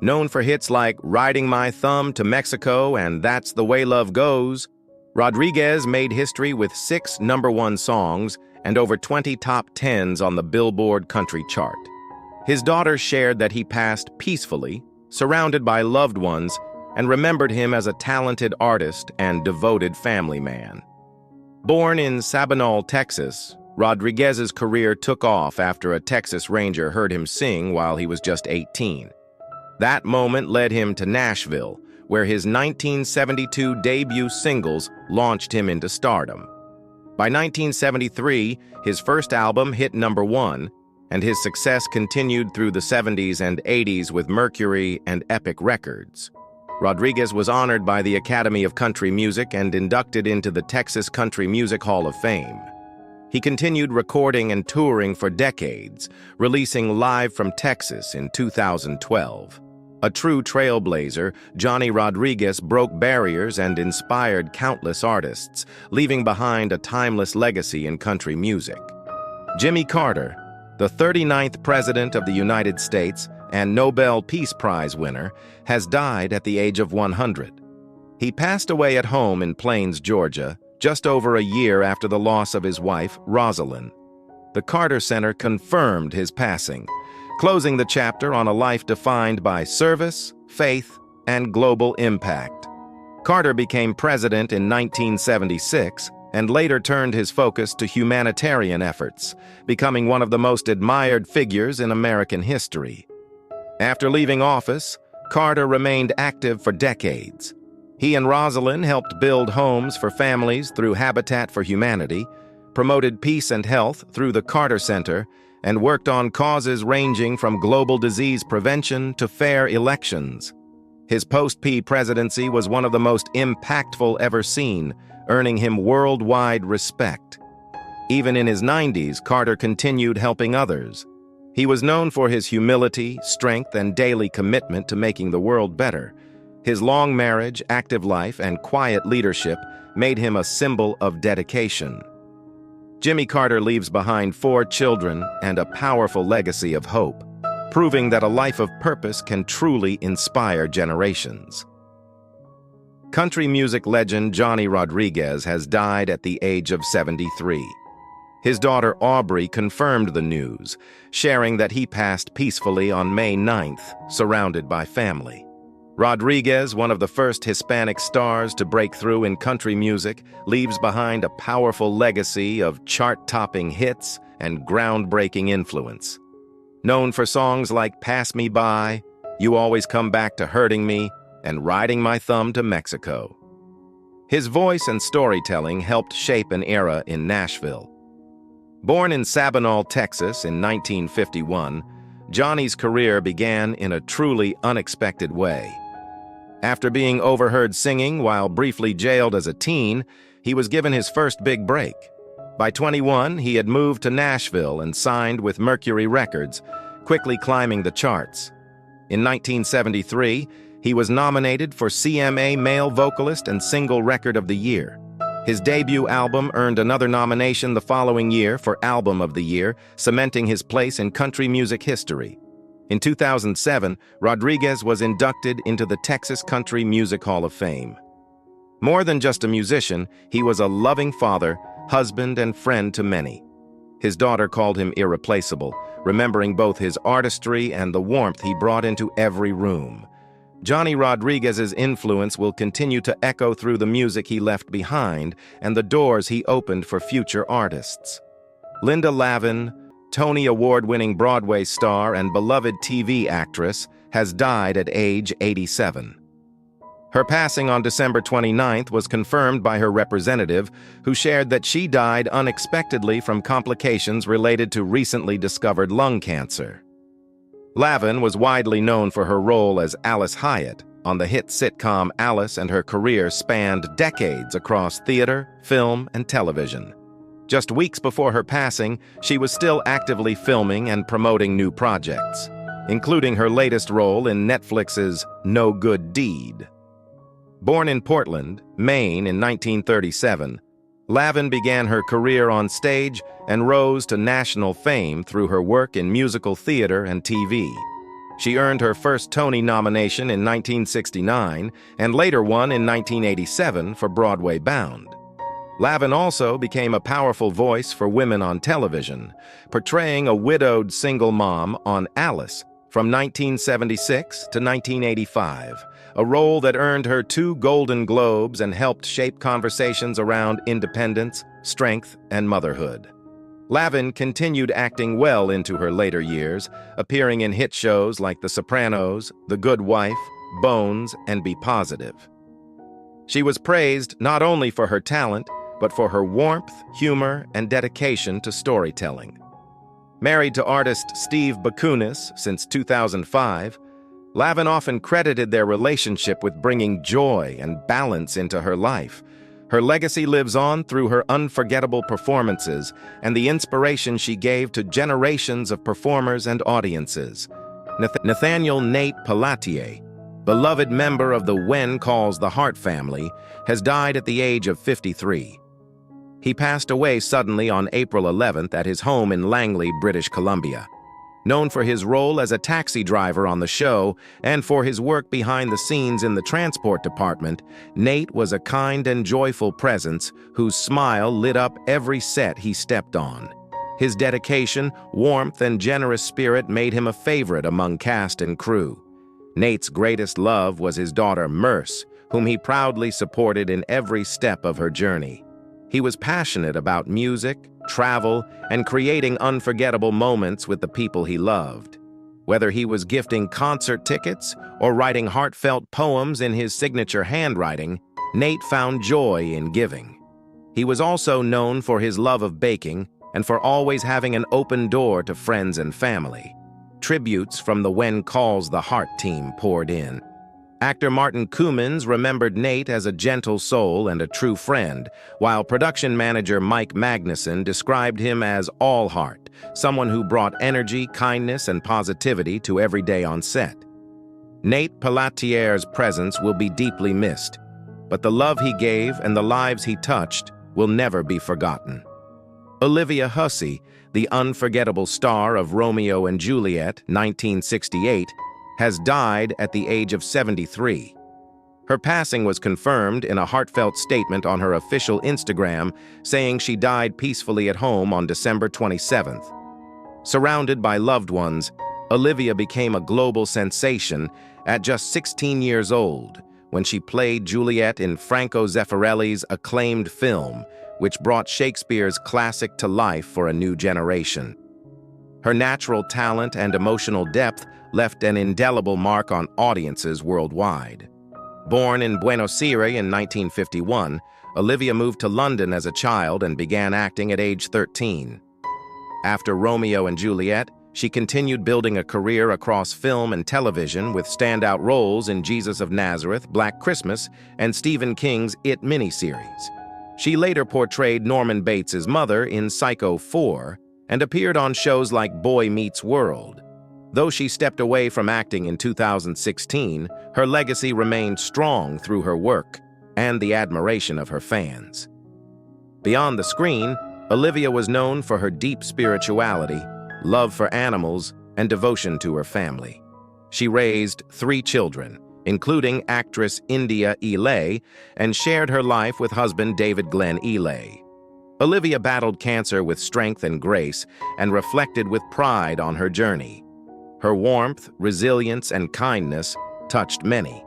Known for hits like Riding My Thumb to Mexico and That's the Way Love Goes, Rodriguez made history with 6 #1 songs and over 20 top 10s on the Billboard country chart. His daughter shared that he passed peacefully, surrounded by loved ones, and remembered him as a talented artist and devoted family man. Born in Sabinal, Texas, Rodriguez's career took off after a Texas Ranger heard him sing while he was just 18. That moment led him to Nashville, where his 1972 debut singles launched him into stardom. By 1973, his first album hit #1, and his success continued through the 70s and 80s with Mercury and Epic Records. Rodriguez was honored by the Academy of Country Music and inducted into the Texas Country Music Hall of Fame. He continued recording and touring for decades, releasing Live from Texas in 2012. A true trailblazer, Johnny Rodriguez broke barriers and inspired countless artists, leaving behind a timeless legacy in country music. Jimmy Carter, the 39th President of the United States and Nobel Peace Prize winner, has died at the age of 100. He passed away at home in Plains, Georgia, just over a year after the loss of his wife, Rosalind. The Carter Center confirmed his passing, closing the chapter on a life defined by service, faith, and global impact. Carter became president in 1976 and later turned his focus to humanitarian efforts, becoming one of the most admired figures in American history. After leaving office, Carter remained active for decades. He and Rosalind helped build homes for families through Habitat for Humanity, promoted peace and health through the Carter Center, and worked on causes ranging from global disease prevention to fair elections. His post-P presidency was one of the most impactful ever seen, earning him worldwide respect. Even in his 90s, Carter continued helping others. He was known for his humility, strength, and daily commitment to making the world better. His long marriage, active life, and quiet leadership made him a symbol of dedication. Jimmy Carter leaves behind 4 children and a powerful legacy of hope, proving that a life of purpose can truly inspire generations. Country music legend Johnny Rodriguez has died at the age of 73. His daughter Aubrey confirmed the news, sharing that he passed peacefully on May 9th, surrounded by family. Rodriguez, one of the first Hispanic stars to break through in country music, leaves behind a powerful legacy of chart-topping hits and groundbreaking influence. Known for songs like Pass Me By, You Always Come Back to Hurting Me, and Riding My Thumb to Mexico. His voice and storytelling helped shape an era in Nashville. Born in Sabinal, Texas in 1951, Johnny's career began in a truly unexpected way. After being overheard singing while briefly jailed as a teen, he was given his first big break. By 21, he had moved to Nashville and signed with Mercury Records, quickly climbing the charts. In 1973, he was nominated for CMA Male Vocalist and Single Record of the Year. His debut album earned another nomination the following year for Album of the Year, cementing his place in country music history. In 2007, Rodriguez was inducted into the Texas Country Music Hall of Fame. More than just a musician, he was a loving father, husband, and friend to many. His daughter called him irreplaceable, remembering both his artistry and the warmth he brought into every room. Johnny Rodriguez's influence will continue to echo through the music he left behind and the doors he opened for future artists. Linda Lavin, Tony Award-winning Broadway star and beloved TV actress, has died at age 87. Her passing on December 29th was confirmed by her representative, who shared that she died unexpectedly from complications related to recently discovered lung cancer. Lavin was widely known for her role as Alice Hyatt on the hit sitcom Alice, and her career spanned decades across theater, film, and television. Just weeks before her passing, she was still actively filming and promoting new projects, including her latest role in Netflix's No Good Deed. Born in Portland, Maine in 1937, Lavin began her career on stage and rose to national fame through her work in musical theater and TV. She earned her first Tony nomination in 1969 and later one in 1987 for Broadway Bound. Lavin also became a powerful voice for women on television, portraying a widowed single mom on Alice from 1976 to 1985, a role that earned her 2 Golden Globes and helped shape conversations around independence, strength, and motherhood. Lavin continued acting well into her later years, appearing in hit shows like The Sopranos, The Good Wife, Bones, and Be Positive. She was praised not only for her talent, but for her warmth, humor, and dedication to storytelling. Married to artist Steve Bakunis since 2005, Lavin often credited their relationship with bringing joy and balance into her life. Her legacy lives on through her unforgettable performances and the inspiration she gave to generations of performers and audiences. Nathaniel Nate Pelletier, beloved member of the When Calls the Heart family, has died at the age of 53. He passed away suddenly on April 11th at his home in Langley, British Columbia. Known for his role as a taxi driver on the show and for his work behind the scenes in the transport department, Nate was a kind and joyful presence whose smile lit up every set he stepped on. His dedication, warmth, and generous spirit made him a favorite among cast and crew. Nate's greatest love was his daughter Merce, whom he proudly supported in every step of her journey. He was passionate about music, travel, and creating unforgettable moments with the people he loved. Whether he was gifting concert tickets or writing heartfelt poems in his signature handwriting, Nate found joy in giving. He was also known for his love of baking and for always having an open door to friends and family. Tributes from the When Calls the Heart team poured in. Actor Martin Cummins remembered Nate as a gentle soul and a true friend, while production manager Mike Magnuson described him as all heart, someone who brought energy, kindness, and positivity to every day on set. Nate Pellatier's presence will be deeply missed, but the love he gave and the lives he touched will never be forgotten. Olivia Hussey, the unforgettable star of Romeo and Juliet, 1968, has died at the age of 73. Her passing was confirmed in a heartfelt statement on her official Instagram, saying she died peacefully at home on December 27th. Surrounded by loved ones, Olivia became a global sensation at just 16 years old when she played Juliet in Franco Zeffirelli's acclaimed film, which brought Shakespeare's classic to life for a new generation. Her natural talent and emotional depth left an indelible mark on audiences worldwide. Born in Buenos Aires in 1951, Olivia moved to London as a child and began acting at age 13. After Romeo and Juliet, she continued building a career across film and television with standout roles in Jesus of Nazareth, Black Christmas, and Stephen King's It miniseries. She later portrayed Norman Bates' mother in Psycho 4 and appeared on shows like Boy Meets World. Though she stepped away from acting in 2016, her legacy remained strong through her work and the admiration of her fans. Beyond the screen, Olivia was known for her deep spirituality, love for animals, and devotion to her family. She raised 3 children, including actress India Ely, and shared her life with husband David Glenn Ely. Olivia battled cancer with strength and grace and reflected with pride on her journey. Her warmth, resilience, and kindness touched many.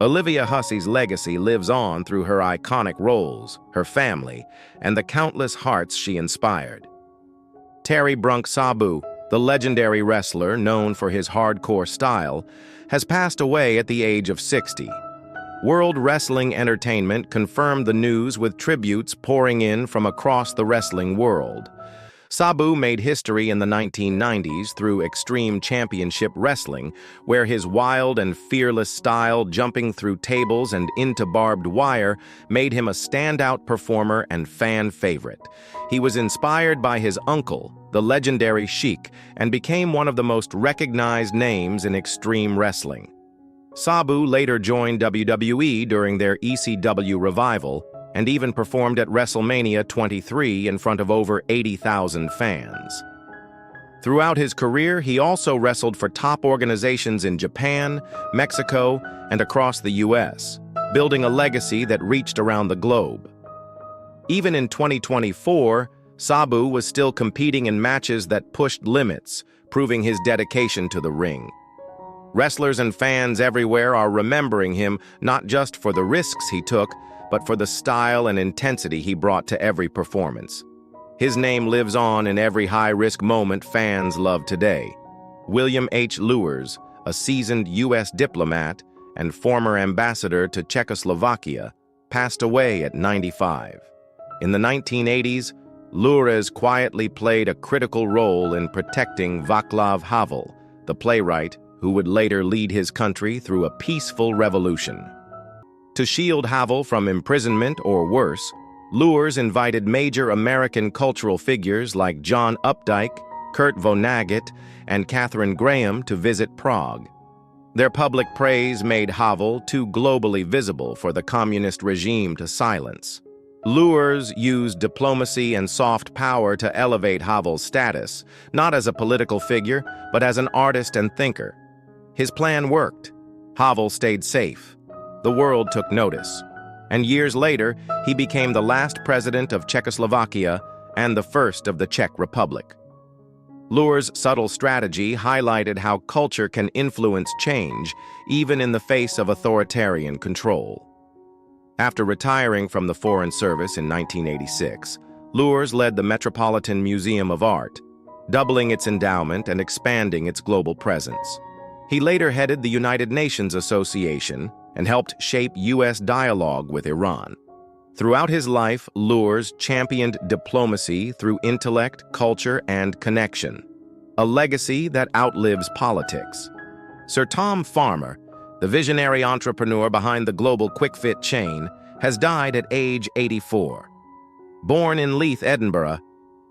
Olivia Hussey's legacy lives on through her iconic roles, her family, and the countless hearts she inspired. Terry Brunk Sabu, the legendary wrestler known for his hardcore style, has passed away at the age of 60. World Wrestling Entertainment confirmed the news with tributes pouring in from across the wrestling world. Sabu made history in the 1990s through Extreme Championship Wrestling, where his wild and fearless style jumping through tables and into barbed wire made him a standout performer and fan favorite. He was inspired by his uncle, the legendary Sheik, and became one of the most recognized names in extreme wrestling. Sabu later joined WWE during their ECW revival, and even performed at WrestleMania 23 in front of over 80,000 fans. Throughout his career, he also wrestled for top organizations in Japan, Mexico, and across the US, building a legacy that reached around the globe. Even in 2024, Sabu was still competing in matches that pushed limits, proving his dedication to the ring. Wrestlers and fans everywhere are remembering him not just for the risks he took, but for the style and intensity he brought to every performance. His name lives on in every high-risk moment fans love today. William H. Lewers, a seasoned U.S. diplomat and former ambassador to Czechoslovakia, passed away at 95. In the 1980s, Lewers quietly played a critical role in protecting Václav Havel, the playwright who would later lead his country through a peaceful revolution. To shield Havel from imprisonment or worse, Lewers invited major American cultural figures like John Updike, Kurt Vonnegut, and Katharine Graham to visit Prague. Their public praise made Havel too globally visible for the communist regime to silence. Lewers used diplomacy and soft power to elevate Havel's status, not as a political figure, but as an artist and thinker. His plan worked. Havel stayed safe. The world took notice, and years later, he became the last president of Czechoslovakia and the first of the Czech Republic. Lure's subtle strategy highlighted how culture can influence change, even in the face of authoritarian control. After retiring from the Foreign Service in 1986, Lures led the Metropolitan Museum of Art, doubling its endowment and expanding its global presence. He later headed the United Nations Association and helped shape U.S. dialogue with Iran. Throughout his life, Lures championed diplomacy through intellect, culture, and connection, a legacy that outlives politics. Sir Tom Farmer, the visionary entrepreneur behind the global quick-fit chain, has died at age 84. Born in Leith, Edinburgh,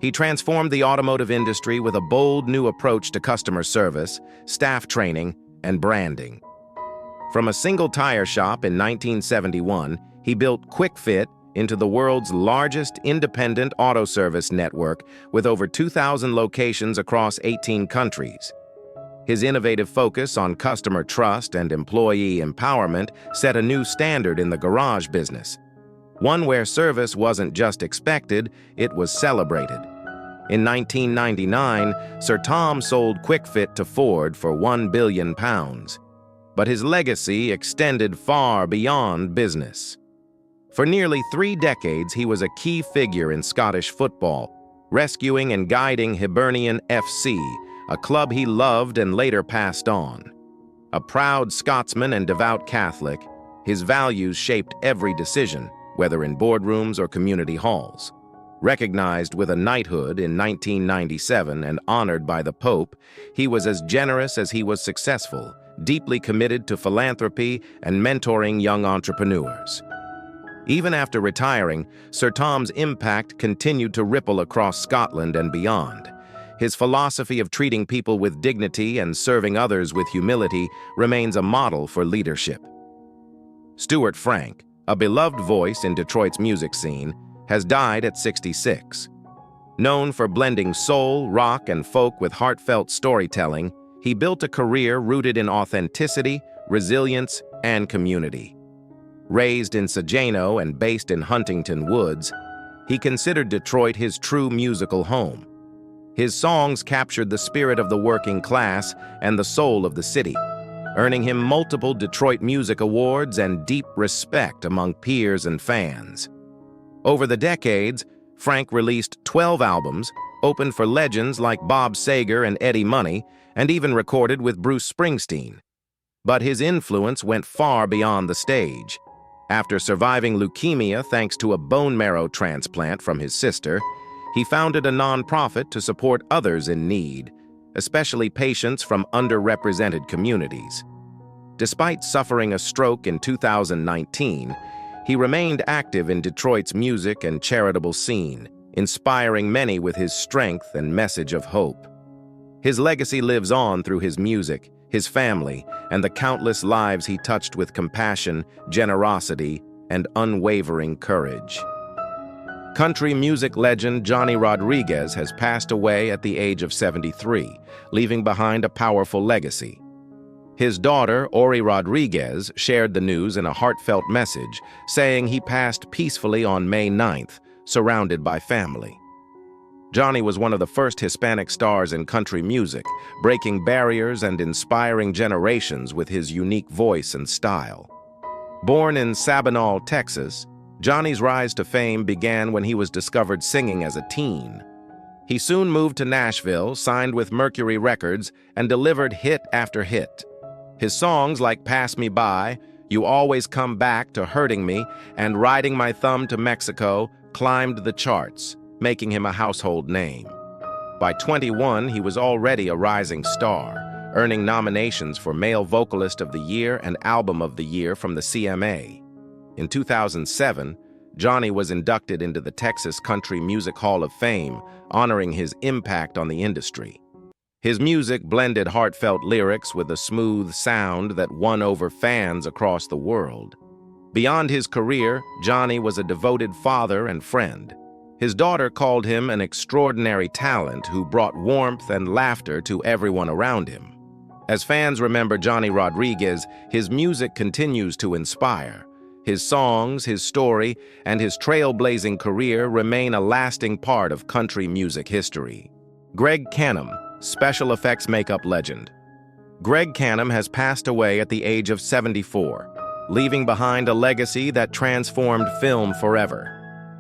he transformed the automotive industry with a bold new approach to customer service, staff training, and branding. From a single tire shop in 1971, he built QuickFit into the world's largest independent auto service network with over 2,000 locations across 18 countries. His innovative focus on customer trust and employee empowerment set a new standard in the garage business, one where service wasn't just expected, it was celebrated. In 1999, Sir Tom sold QuickFit to Ford for £1 billion. But his legacy extended far beyond business. For nearly 3 decades, he was a key figure in Scottish football, rescuing and guiding Hibernian FC, a club he loved and later passed on. A proud Scotsman and devout Catholic, his values shaped every decision, whether in boardrooms or community halls. Recognized with a knighthood in 1997 and honored by the Pope, he was as generous as he was successful, deeply committed to philanthropy and mentoring young entrepreneurs. Even after retiring, Sir Tom's impact continued to ripple across Scotland and beyond. His philosophy of treating people with dignity and serving others with humility remains a model for leadership. Stuart Frank, a beloved voice in Detroit's music scene, has died at 66. Known for blending soul, rock, and folk with heartfelt storytelling, he built a career rooted in authenticity, resilience, and community. Raised in Sageno and based in Huntington Woods, he considered Detroit his true musical home. His songs captured the spirit of the working class and the soul of the city, earning him multiple Detroit Music Awards and deep respect among peers and fans. Over the decades, Frank released 12 albums, opened for legends like Bob Seger and Eddie Money, and even recorded with Bruce Springsteen. But his influence went far beyond the stage. After surviving leukemia thanks to a bone marrow transplant from his sister, he founded a nonprofit to support others in need, especially patients from underrepresented communities. Despite suffering a stroke in 2019, he remained active in Detroit's music and charitable scene, inspiring many with his strength and message of hope. His legacy lives on through his music, his family, and the countless lives he touched with compassion, generosity, and unwavering courage. Country music legend Johnny Rodriguez has passed away at the age of 73, leaving behind a powerful legacy. His daughter, Ori Rodriguez, shared the news in a heartfelt message, saying he passed peacefully on May 9th, surrounded by family. Johnny was one of the first Hispanic stars in country music, breaking barriers and inspiring generations with his unique voice and style. Born in Sabinal, Texas, Johnny's rise to fame began when he was discovered singing as a teen. He soon moved to Nashville, signed with Mercury Records, and delivered hit after hit. His songs like Pass Me By, You Always Come Back to Hurting Me, and Riding My Thumb to Mexico climbed the charts, making him a household name. By 21, he was already a rising star, earning nominations for Male Vocalist of the Year and Album of the Year from the CMA. In 2007, Johnny was inducted into the Texas Country Music Hall of Fame, honoring his impact on the industry. His music blended heartfelt lyrics with a smooth sound that won over fans across the world. Beyond his career, Johnny was a devoted father and friend. His daughter called him an extraordinary talent who brought warmth and laughter to everyone around him. As fans remember Johnny Rodriguez, his music continues to inspire, His songs, his story, and his trailblazing career remain a lasting part of country music history. Greg Canham, special effects makeup legend. Greg Canham has passed away at the age of 74, leaving behind a legacy that transformed film forever.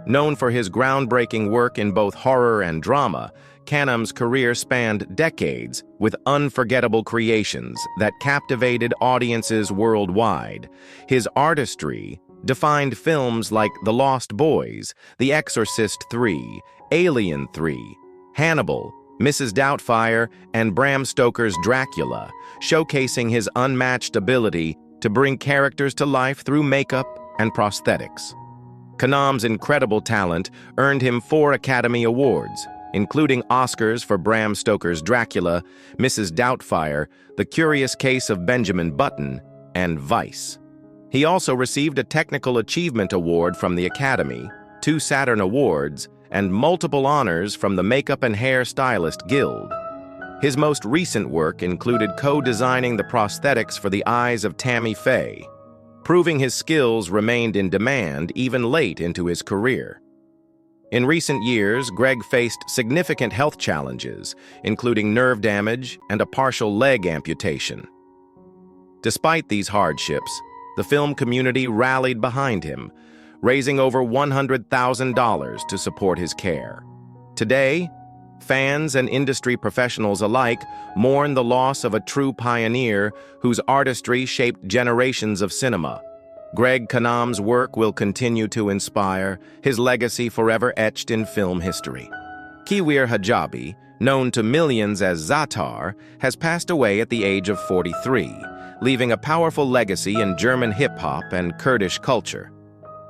Known for his groundbreaking work in both horror and drama, Canham's career spanned decades with unforgettable creations that captivated audiences worldwide. His artistry defined films like The Lost Boys, The Exorcist III, Alien III, Hannibal, Mrs. Doubtfire, and Bram Stoker's Dracula, showcasing his unmatched ability to bring characters to life through makeup and prosthetics. Canham's incredible talent earned him 4 Academy Awards, including Oscars for Bram Stoker's Dracula, Mrs. Doubtfire, The Curious Case of Benjamin Button, and Vice. He also received a Technical Achievement Award from the Academy, 2 Saturn Awards, and multiple honors from the Makeup and Hair Stylist Guild. His most recent work included co-designing the prosthetics for the eyes of Tammy Faye, proving his skills remained in demand even late into his career. In recent years, Greg faced significant health challenges, including nerve damage and a partial leg amputation. Despite these hardships, the film community rallied behind him, raising over $100,000 to support his care. Today, fans and industry professionals alike mourn the loss of a true pioneer whose artistry shaped generations of cinema. Greg Canham's work will continue to inspire, his legacy forever etched in film history. Kiwir Hijabi, known to millions as Zatar, has passed away at the age of 43, leaving a powerful legacy in German hip-hop and Kurdish culture.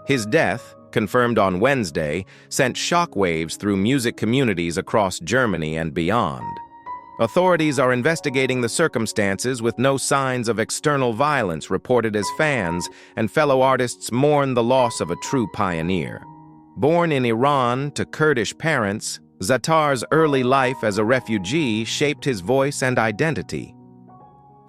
His death, confirmed on Wednesday, sent shockwaves through music communities across Germany and beyond. Authorities are investigating the circumstances with no signs of external violence reported as fans and fellow artists mourn the loss of a true pioneer. Born in Iran to Kurdish parents, Zatar's early life as a refugee shaped his voice and identity.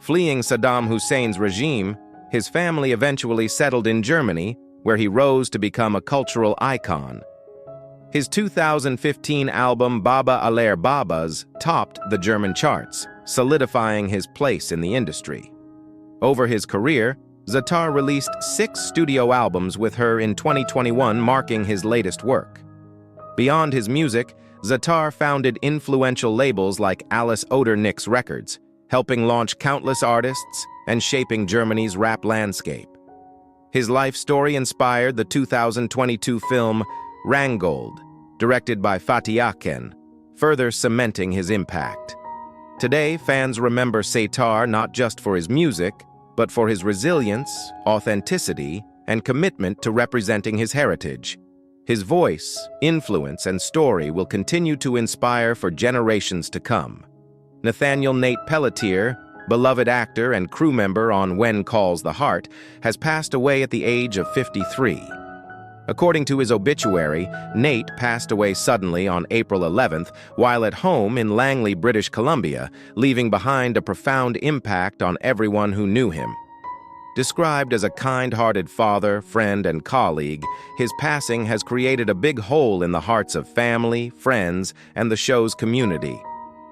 Fleeing Saddam Hussein's regime, his family eventually settled in Germany, where he rose to become a cultural icon. His 2015 album Baba Aller Babas topped the German charts, solidifying his place in the industry. Over his career, Zatar released 6 studio albums with her in 2021, marking his latest work. Beyond his music, Zatar founded influential labels like Alice Odernick's Records, helping launch countless artists and shaping Germany's rap landscape. His life story inspired the 2022 film Rangold, directed by Fatih Akin, further cementing his impact. Today, fans remember Zatar not just for his music, but for his resilience, authenticity, and commitment to representing his heritage. His voice, influence, and story will continue to inspire for generations to come. Nathaniel Nate Pelletier, beloved actor and crew member on When Calls the Heart, has passed away at the age of 53. According to his obituary, Nate passed away suddenly on April 11th while at home in Langley, British Columbia, leaving behind a profound impact on everyone who knew him. Described as a kind-hearted father, friend, and colleague, his passing has created a big hole in the hearts of family, friends, and the show's community.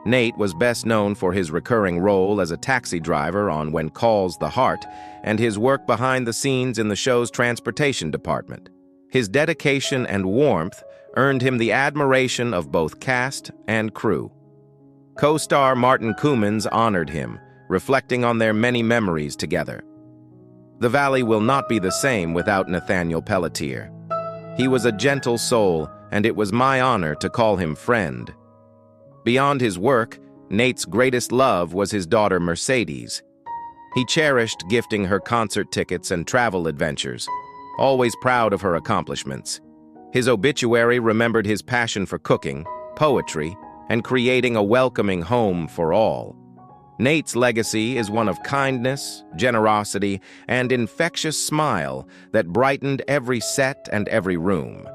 Nate was best known for his recurring role as a taxi driver on When Calls the Heart and his work behind the scenes in the show's transportation department. His dedication and warmth earned him the admiration of both cast and crew. Co-star Martin Koemans honored him, reflecting on their many memories together. The Valley will not be the same without Nathaniel Pelletier. He was a gentle soul, and it was my honor to call him friend. Beyond his work, Nate's greatest love was his daughter Mercedes. He cherished gifting her concert tickets and travel adventures, always proud of her accomplishments. His obituary remembered his passion for cooking, poetry, and creating a welcoming home for all. Nate's legacy is one of kindness, generosity, and infectious smile that brightened every set and every room.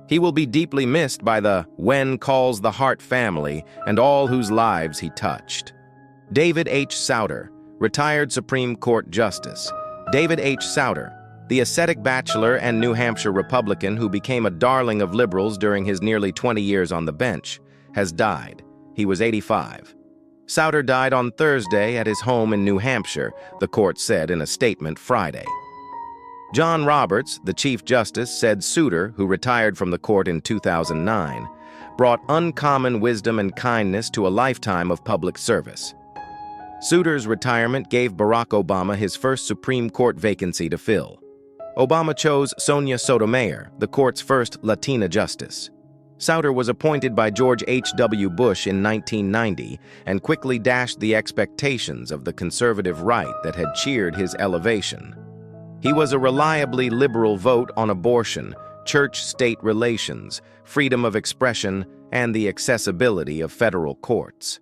He will be deeply missed by the When Calls the Heart family and all whose lives he touched. David H. Souter, retired Supreme Court Justice. David H. Souter, The ascetic bachelor and New Hampshire Republican who became a darling of liberals during his nearly 20 years on the bench has died. He was 85. Souter died on Thursday at his home in New Hampshire, the court said in a statement Friday. John Roberts, the Chief Justice, said Souter, who retired from the court in 2009, brought uncommon wisdom and kindness to a lifetime of public service. Souter's retirement gave Barack Obama his first Supreme Court vacancy to fill. Obama chose Sonia Sotomayor, the court's first Latina justice. Souter was appointed by George H.W. Bush in 1990 and quickly dashed the expectations of the conservative right that had cheered his elevation. He was a reliably liberal vote on abortion, church-state relations, freedom of expression, and the accessibility of federal courts.